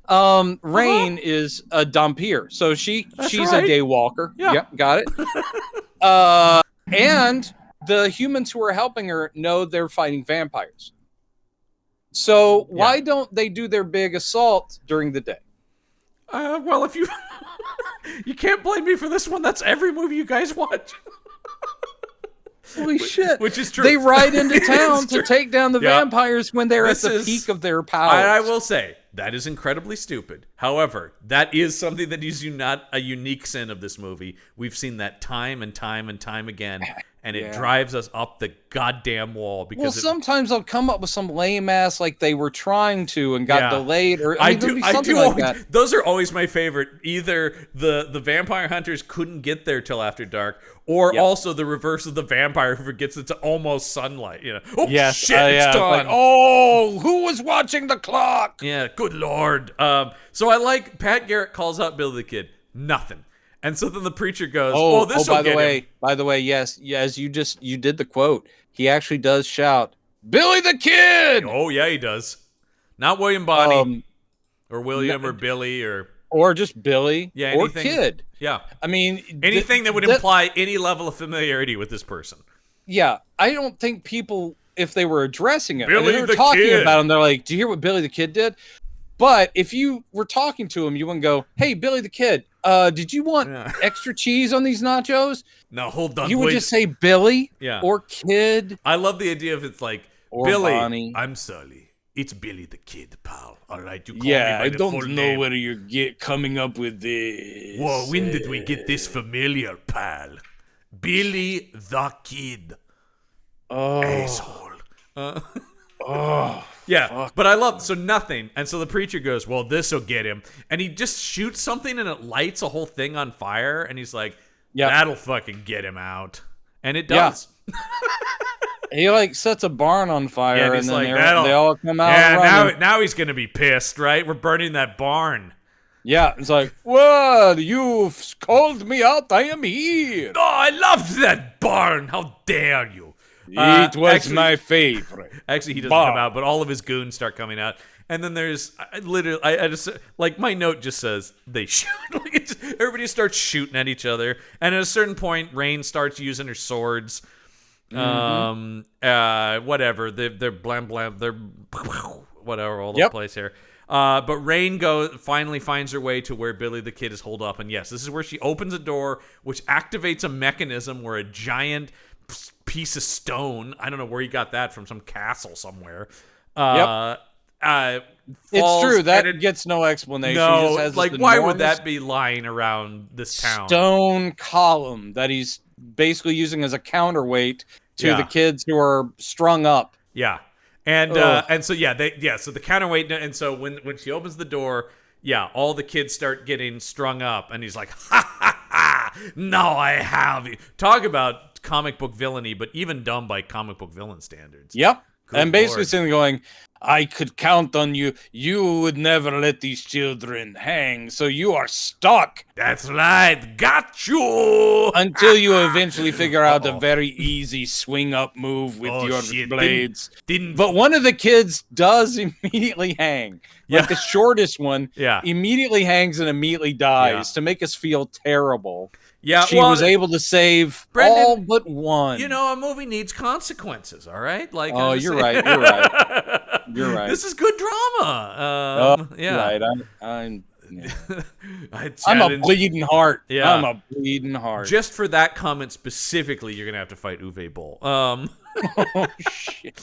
Rayne is a Dhampir, so she's a day walker. Yeah. Yep, got it. And the humans who are helping her know they're fighting vampires. So why don't they do their big assault during the day? Well, if you you can't blame me for this one. That's every movie you guys watch. Holy shit. Which is true. They ride into town to take down the vampires when they're at the peak of their powers. I will say, that is incredibly stupid. However, that is something that is not a unique sin of this movie. We've seen that time and time and time again, and it drives us up the goddamn wall. Because sometimes they'll come up with some lame ass like they were trying to and got delayed, or I do like that. Those are always my favorite. Either the vampire hunters couldn't get there till after dark, or also the reverse of the vampire who forgets it's almost sunlight. You know, oh shit, it's dawn. Oh, who was watching the clock? Yeah, good lord. So I like Pat Garrett calls out Billy the Kid. Nothing. And so then the preacher goes, this will get him. By the way, yes, you did the quote. He actually does shout, Billy the Kid! Oh, yeah, he does. Not William Bonney, or William, or Billy, or just Billy, anything, or Kid. Yeah. I mean... anything that would imply any level of familiarity with this person. Yeah, I don't think people, if they were addressing him, Billy they were the talking Kid. about him, they're like, do you hear what Billy the Kid did? But if you were talking to him, you wouldn't go, hey, Billy the Kid, did you want extra cheese on these nachos? No, hold on. You would just say Billy or Kid. I love the idea of it's like, or Billy, Bonnie. I'm sorry. It's Billy the Kid, pal. All right, you call me by I the don't full know name. where you're coming up with this. Whoa, when did we get this familiar, pal? Billy the Kid. Oh. Asshole. Oh. Yeah, fuck. But I love, so nothing. And so the preacher goes, well, this'll get him. And he just shoots something and it lights a whole thing on fire. And he's like, that'll fucking get him out. And it does. Yeah. He like sets a barn on fire and then like, they all come out. Yeah, now he's going to be pissed, right? We're burning that barn. Yeah, it's like, well, you've called me out. I am here. Oh, I loved that barn. How dare you? It was my favorite. Actually, he doesn't come out, but all of his goons start coming out. And then there's literally, I just, like, my note just says they shoot. Everybody starts shooting at each other. And at a certain point, Rayne starts using her swords. Whatever. They're blam blam. They're whatever all over the place here. But Rayne finally finds her way to where Billy the Kid is holed up. And yes, this is where she opens a door, which activates a mechanism where a giant piece of stone, I don't know where you got that from, some castle somewhere. It's true. That gets no explanation. No, just has like, why would that be lying around this town? Stone column that he's basically using as a counterweight to the kids who are strung up. Yeah. So the counterweight, and so when she opens the door, all the kids start getting strung up, and he's like, ha ha ha, now I have you. Talk about comic book villainy, but even dumb by comic book villain standards. Yep. And basically sitting going, I could count on you. You would never let these children hang, so you are stuck. That's right. Got you. Until you eventually figure out a very easy swing up move with your blades. But one of the kids does immediately hang. Like the shortest one immediately hangs and immediately dies to make us feel terrible. Yeah, she was able to save Brendan, all but one. You know, a movie needs consequences, all right? Like, you're right. You're right. This is good drama. Right. I'm a bleeding heart. Yeah. I'm a bleeding heart. Just for that comment specifically, you're gonna have to fight Uwe Boll. Oh shit.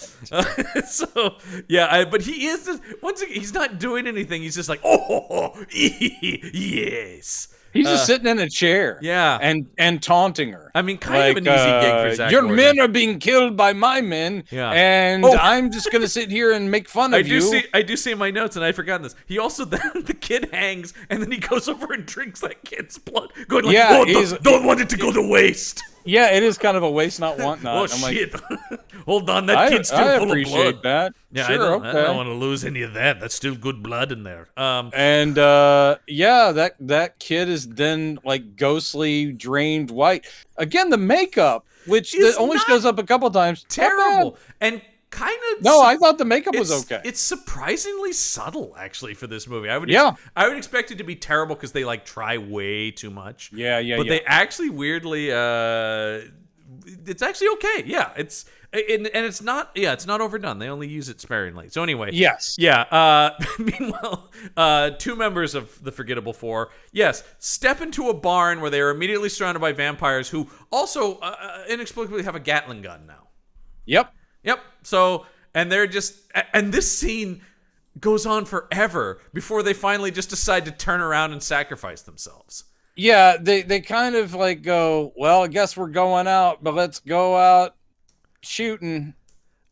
So yeah, but he is just, once again, he's not doing anything. He's just like, oh, yes. He's just sitting in a chair, and taunting her. I mean, kind of an easy gig for Zach Your Gordon. men are being killed by my men, and I'm just gonna sit here and make fun of you. I do see in my notes, and I'd forgotten this. He also the kid hangs, and then he goes over and drinks that kid's blood, going like, don't want it to go to waste. Yeah, it is kind of a waste not want not. Oh shit! Hold on, that kid's still full of blood. I appreciate that. Yeah, sure, I don't want to lose any of that. That's still good blood in there. And that kid is then like ghostly drained white. Again, the makeup, which only shows up a couple times, terrible and kind of. No, I thought the makeup was okay. It's surprisingly subtle, actually, for this movie. I would expect it to be terrible because they like try way too much. But they actually weirdly, it's actually okay. Yeah, it's. And it's not overdone. They only use it sparingly. So anyway, yes, meanwhile, two members of the Forgettable Four, step into a barn where they are immediately surrounded by vampires who also inexplicably have a Gatling gun now. Yep. So and they're just and this scene goes on forever before they finally just decide to turn around and sacrifice themselves. Yeah, they kind of like go, well, I guess we're going out, but let's go out shooting.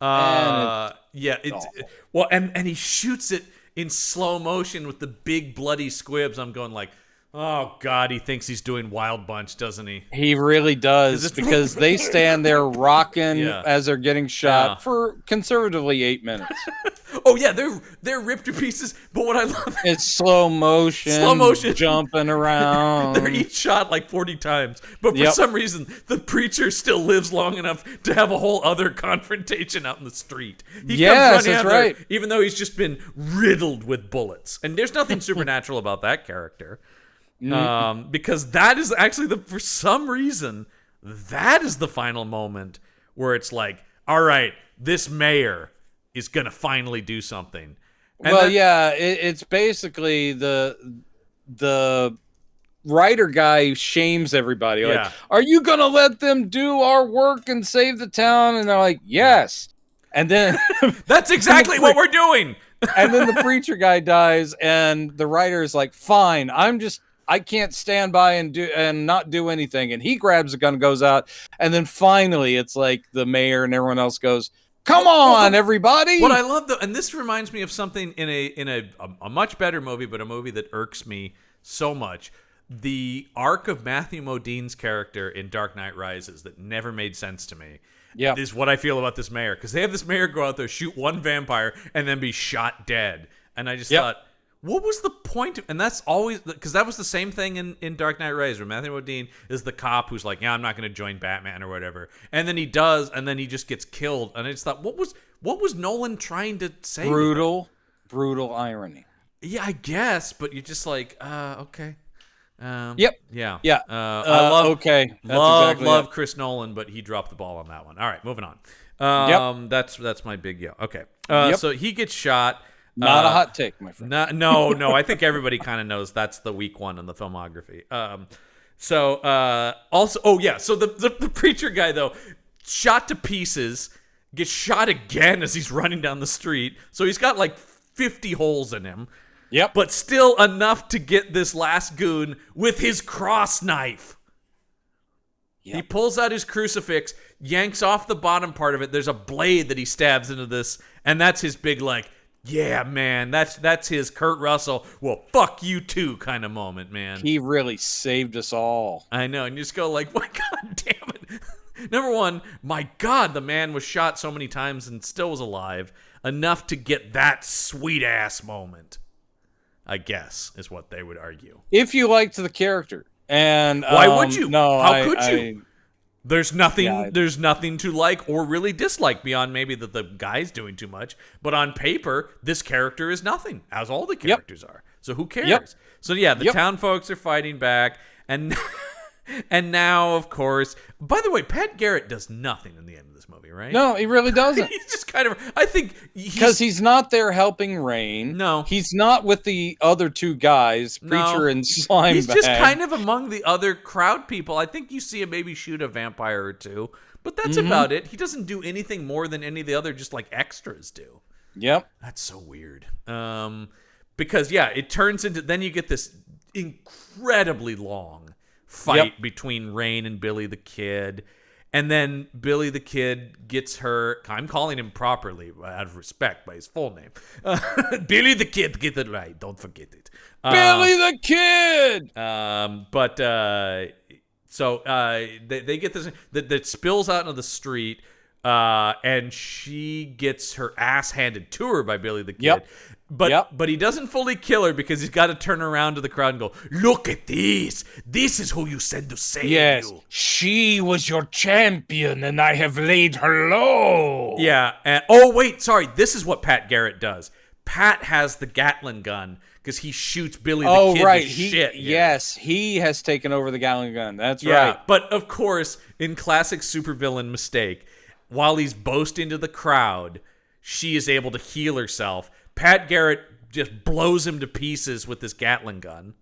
And he shoots it in slow motion with the big bloody squibs. I'm going like, oh god, he thinks he's doing Wild Bunch, doesn't he? He really does, because they stand there rocking as they're getting shot for conservatively 8 minutes. Oh yeah, they're ripped to pieces. But what I love is slow motion, jumping around. They're each shot like 40 times, but for some reason, the preacher still lives long enough to have a whole other confrontation out in the street. He comes running out there, even though he's just been riddled with bullets, and there's nothing supernatural about that character, because that is actually for some reason that is the final moment where it's like, all right, this mayor is gonna finally do something. And it's basically the writer guy shames everybody. Like, are you gonna let them do our work and save the town? And they're like, yes. And then that's exactly what we're doing. And then the preacher guy dies, and the writer is like, fine, I can't stand by and not do anything. And he grabs a gun and goes out. And then finally it's like the mayor and everyone else goes, come on, everybody! What I love, though, and this reminds me of something in a much better movie, but a movie that irks me so much. The arc of Matthew Modine's character in Dark Knight Rises that never made sense to me. Yeah, is what I feel about this mayor, because they have this mayor go out there, shoot one vampire, and then be shot dead. And I just thought, what was the point? And that's always, because that was the same thing in Dark Knight Rises, where Matthew Modine is the cop who's like, I'm not going to join Batman or whatever. And then he does, and then he just gets killed. And I just thought, what was Nolan trying to say? Brutal irony. Yeah, I guess, but you're just like, okay. Yeah. I love Chris Nolan, but he dropped the ball on that one. All right, moving on. That's my big Okay. So he gets shot. Not a hot take, my friend. No. I think everybody kind of knows that's the weak one in the filmography. So the preacher guy, though, shot to pieces, gets shot again as he's running down the street. So he's got like 50 holes in him. Yep. But still enough to get this last goon with his cross knife. Yep. He pulls out his crucifix, yanks off the bottom part of it. There's a blade that he stabs into this, and that's his big, like, yeah, man, that's his Kurt Russell, well, fuck you too kind of moment, man. He really saved us all. I know, and you just go like, my God damn it. Number one, my God, the man was shot so many times and still was alive, enough to get that sweet-ass moment, I guess, is what they would argue. If you liked the character. And why would you? No, how could you? There's nothing. There's nothing to like or really dislike beyond maybe that the guy's doing too much. But on paper, this character is nothing, as all the characters are. So who cares? So yeah, the town folks are fighting back, and And now, of course, by the way, Pat Garrett does nothing in the end of this movie, right? No, he really doesn't. He's just kind of, I think, because he's not there helping Rayne. No, he's not with the other two guys, Preacher and Slime. He's just kind of among the other crowd people. I think you see him maybe shoot a vampire or two, but that's about it. He doesn't do anything more than any of the other just like extras do. Yep, that's so weird. Because it turns into, then you get this incredibly long fight between Rayne and Billy the Kid, and then Billy the Kid gets her, I'm calling him properly out of respect by his full name, Billy the Kid, get it right, don't forget it, Billy the Kid. So they get this that spills out into the street, and she gets her ass handed to her by Billy the Kid. But he doesn't fully kill her because he's got to turn around to the crowd and go, look at this. This is who you send to save you. She was your champion and I have laid her low. Yeah. And, oh, wait, sorry. This is what Pat Garrett does. Pat has the Gatling gun because he shoots Billy the Kid to shit. Yes, he has taken over the Gatling gun. That's right. Yeah, but of course, in classic supervillain mistake, while he's boasting to the crowd, she is able to heal herself. Pat Garrett just blows him to pieces with this Gatling gun.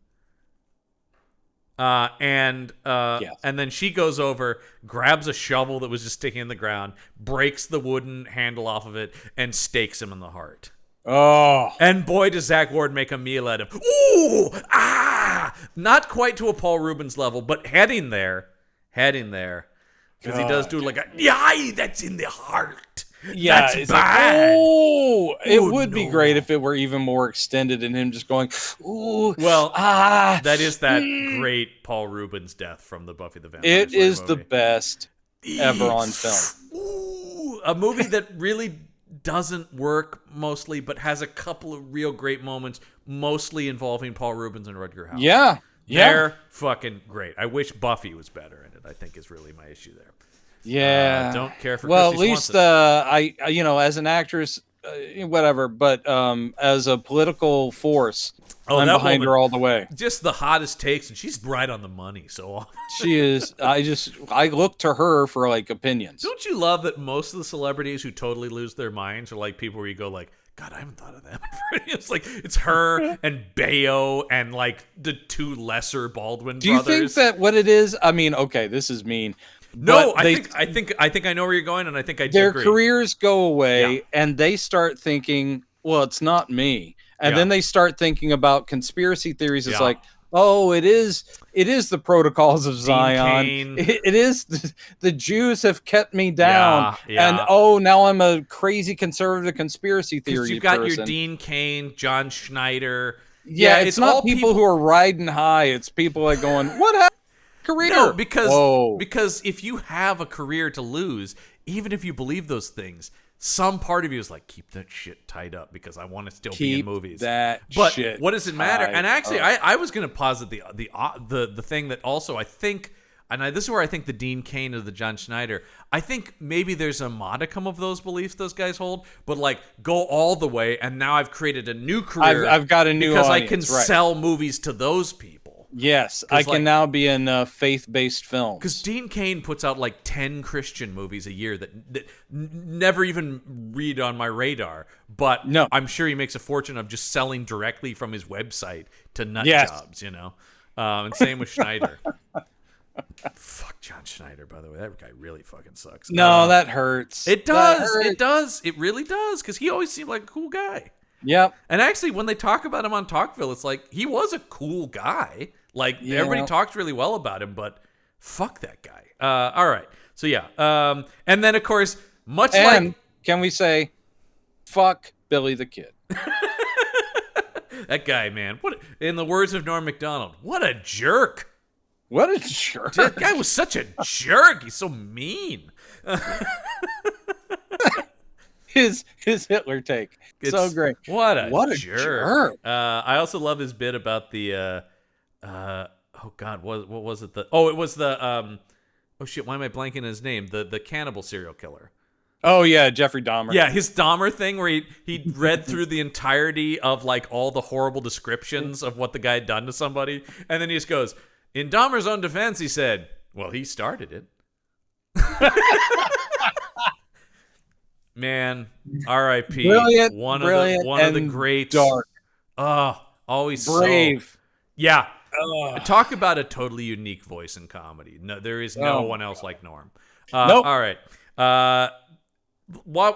And then she goes over, grabs a shovel that was just sticking in the ground, breaks the wooden handle off of it, and stakes him in the heart. Oh. And boy, does Zach Ward make a meal out of, ooh, ah! Not quite to a Paul Rubens level, but heading there. Because he does do like a, that's in the heart. Yeah, that's it's bad. Like, it would be great if it were even more extended and him just going, ooh. Well, that is that great Paul Rubens death from the Buffy the Vampire Slayer movie. It is the movie. Best ever on film. Ooh, a movie that really doesn't work mostly, but has a couple of real great moments, mostly involving Paul Rubens and Rutger Hauer. Yeah. They're fucking great. I wish Buffy was better in it, I think is really my issue there. Yeah. Don't care for Well, Christy at least Swanson. as an actress, whatever, but as a political force, I'm behind her all the way. Just the hottest takes, and she's right on the money so often. She is. I look to her for like opinions. Don't you love that most of the celebrities who totally lose their minds are like people where you go like, God, I haven't thought of that. It's like it's her and Bayo and like the two lesser Baldwin brothers. Do you think that what it is? I mean, okay, this is mean. No, I think I know where you're going, and I think I do agree. Their careers go away, and they start thinking, well, it's not me. And then they start thinking about conspiracy theories. It's like, oh, it is the protocols of Zion. It is the Jews have kept me down. And now I'm a crazy conservative conspiracy theory. You've got your Dean Cain, John Schneider. Yeah, it's not people who are riding high. It's people like going, what happened? Career. No, because if you have a career to lose, even if you believe those things, some part of you is like, keep that shit tied up because I want to still be in movies. But what does it matter? And actually, I was going to posit the thing that also I think, and this is where I think the Dean Cain or the John Schneider, I think maybe there's a modicum of those beliefs those guys hold, but like go all the way, and now I've created a new career. I've got a new because audience, I can sell movies to those people. Yes, I can now be in faith-based films. Because Dean Cain puts out like 10 Christian movies a year that never even read on my radar. But I'm sure he makes a fortune of just selling directly from his website to nut jobs, you know? And same with Schneider. Fuck John Schneider, by the way. That guy really fucking sucks. No, that hurts. It does. It does. It really does. Because he always seemed like a cool guy. Yep. And actually, when they talk about him on Talkville, it's like he was a cool guy. Like everybody talks really well about him, but fuck that guy. All right. So and then of course, can we say, fuck Billy the Kid? That guy, man. What? In the words of Norm Macdonald, what a jerk. What a jerk. That guy was such a jerk. He's so mean. His Hitler take. So great. What a jerk. I also love his bit about the oh god, what was it? It was the oh shit, why am I blanking on his name? The cannibal serial killer. Oh yeah, Jeffrey Dahmer. Yeah, his Dahmer thing where he read through the entirety of like all the horrible descriptions of what the guy had done to somebody, and then he just goes, In Dahmer's own defense, he said, well, he started it. Man, R.I.P. Brilliant, One of the greats. Dark. Always brave. So, yeah. Talk about a totally unique voice in comedy. No, there is no one else like Norm. Nope. All right.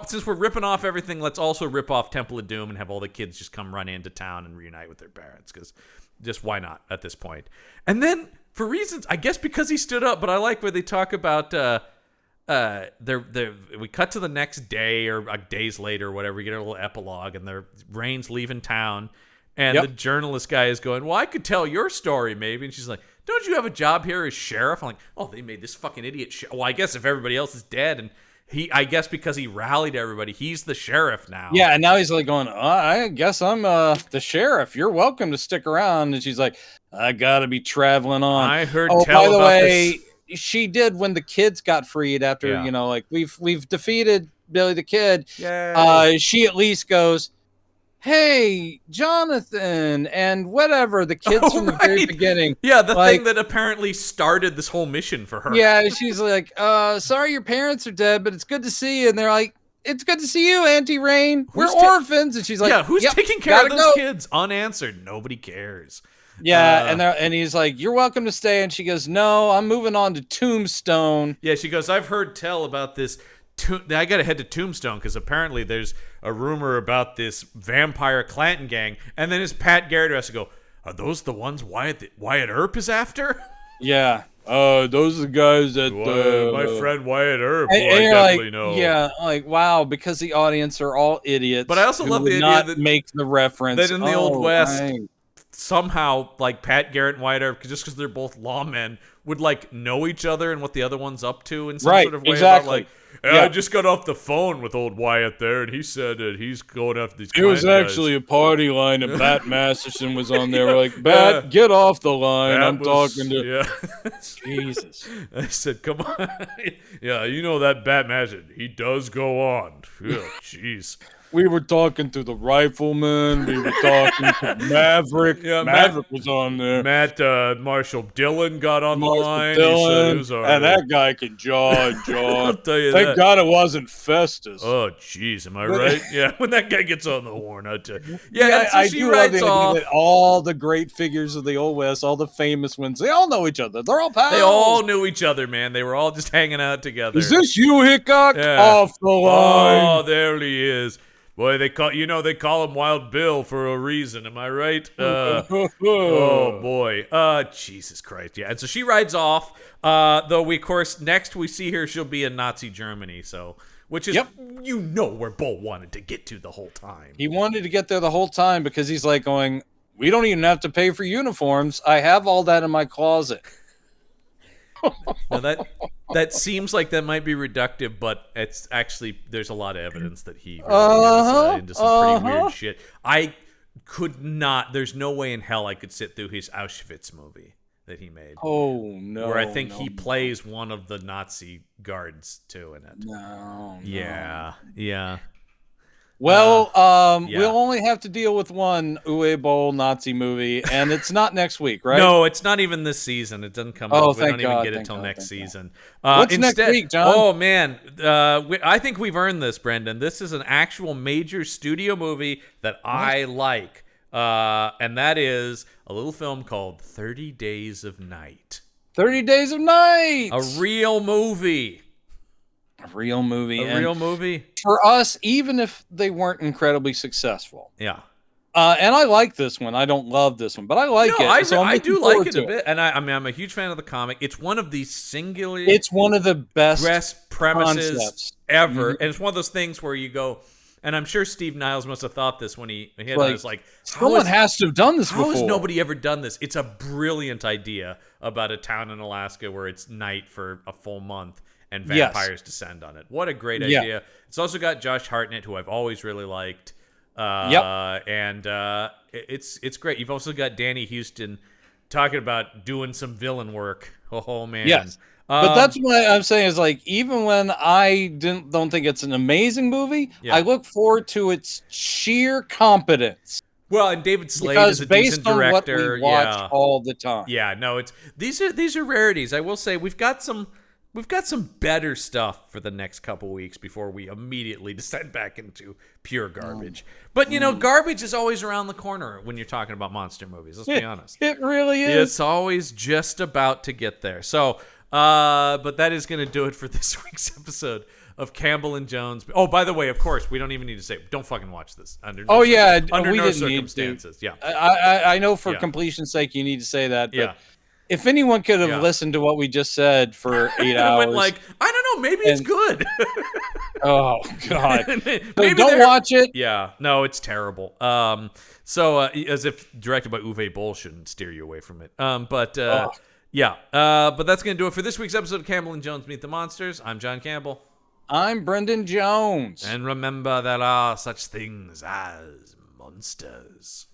Since we're ripping off everything, let's also rip off Temple of Doom and have all the kids just come run into town and reunite with their parents, because just why not at this point? And then for reasons, I guess because he stood up, but I like where they talk about we cut to the next day or days later or whatever. We get a little epilogue, and Rayne's leaving town, and the journalist guy is going, well, I could tell your story maybe. And she's like, don't you have a job here as sheriff? I'm like, oh, they made this fucking idiot well, I guess if everybody else is dead, and I guess because he rallied everybody, he's the sheriff now. Yeah, and now he's like going, I guess I'm the sheriff. You're welcome to stick around. And she's like, I gotta be traveling on. I heard by the way, she did when the kids got freed after, like we've defeated Billy the Kid. Yay. She at least goes, hey, Jonathan, and whatever, the kids from the very beginning. Yeah, the thing that apparently started this whole mission for her. Yeah, she's like, sorry your parents are dead, but it's good to see you. And they're like, it's good to see you, Auntie Rayne. We're orphans. And she's like, yeah, who's taking care of those kids? Unanswered. Nobody cares. Yeah, and he's like, you're welcome to stay. And she goes, no, I'm moving on to Tombstone. Yeah, she goes, I've heard tell about this. I gotta head to Tombstone because apparently there's a rumor about this vampire Clanton gang. And then his Pat Garrett has to go, are those the ones Wyatt Earp is after? Yeah. Those are the guys that my friend Wyatt Earp, who I definitely know. Yeah, like wow, because the audience are all idiots. But I also love the idea that make the reference that in the Old West, somehow like Pat Garrett and Wyatt Earp, just because they're both lawmen, would like know each other and what the other one's up to in some sort of way. Exactly. About, like, I just got off the phone with old Wyatt there, and he said that he's going after these. It was actually a party line, and Bat Masterson was on there. We're like, Bat, get off the line. I'm talking to. Yeah. Jesus. I said, come on. Yeah, you know that Bat Masterson. He does go on. Jeez. We were talking to the Rifleman. We were talking to Maverick. Yeah, Maverick was on there. Marshall Dillon got on the line. Dillon, and that guy can jaw and jaw. I'll tell you Thank God it wasn't Festus. Oh, jeez, am I right? Yeah, when that guy gets on the horn, I tell you. Yeah, so I she do writes love off. that all the great figures of the Old West, all the famous ones, they all know each other. They're all pals. They all knew each other, man. They were all just hanging out together. Is this you, Hickok? Yeah. Off the line. Oh, there he is. Boy, they call him Wild Bill for a reason. Am I right? Oh boy. Jesus Christ. Yeah. And so she rides off. Though we, of course, next we see her, she'll be in Nazi Germany. So, which is, where Bull wanted to get to the whole time. He wanted to get there the whole time because he's like going, we don't even have to pay for uniforms. I have all that in my closet. Now that seems like that might be reductive, but it's actually there's a lot of evidence that he really is into some pretty weird shit. I could not. There's no way in hell I could sit through his Auschwitz movie that he made. Oh no! Where I think he plays one of the Nazi guards too in it. No. Yeah. Well, we'll only have to deal with one Uwe Boll Nazi movie, and it's not next week, right? No, it's not even this season. It doesn't come out. We don't even get it till next season. What's next week, John? Oh, man. I think we've earned this, Brendan. This is an actual major studio movie that I like, and that is a little film called 30 Days of Night. 30 Days of Night! A real movie. A real movie. Real movie. For us, even if they weren't incredibly successful. Yeah. And I like this one. I don't love this one, but I like it. I do like it a bit. And I'm a huge fan of the comic. It's one of the singular... It's one of the best premises concepts ever. And it's one of those things where you go... And I'm sure Steve Niles must have thought this when he hit it. I was like, someone has to have done this before. How has nobody ever done this? It's a brilliant idea about a town in Alaska where it's night for a full month. And vampires descend on it. What a great idea. It's also got Josh Hartnett, who I've always really liked. And it's great. You've also got Danny Houston talking about doing some villain work. Oh man. Yes. But that's what I'm saying is like, even when I don't think it's an amazing movie, I look forward to its sheer competence. Well, and David Slade is a decent director. What we watch all the time. Yeah, no, these are rarities. I will say we've got some better stuff for the next couple weeks before we immediately descend back into pure garbage. But garbage is always around the corner when you're talking about monster movies. Let's be honest. It really is. It's always just about to get there. So, but that is going to do it for this week's episode of Campbell and Jones. Oh, by the way, of course, we don't even need to say, don't fucking watch this. Under no circumstances. Yeah. I know for completion's sake you need to say that, but if anyone could have listened to what we just said for 8 hours. Went like, I don't know, maybe it's good. Oh, God. So don't watch it. Yeah. No, it's terrible. As if directed by Uwe Boll shouldn't steer you away from it. But that's going to do it for this week's episode of Campbell and Jones Meet the Monsters. I'm John Campbell. I'm Brendan Jones. And remember, there are such things as monsters.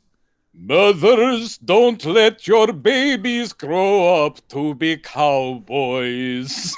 Mothers, don't let your babies grow up to be cowboys.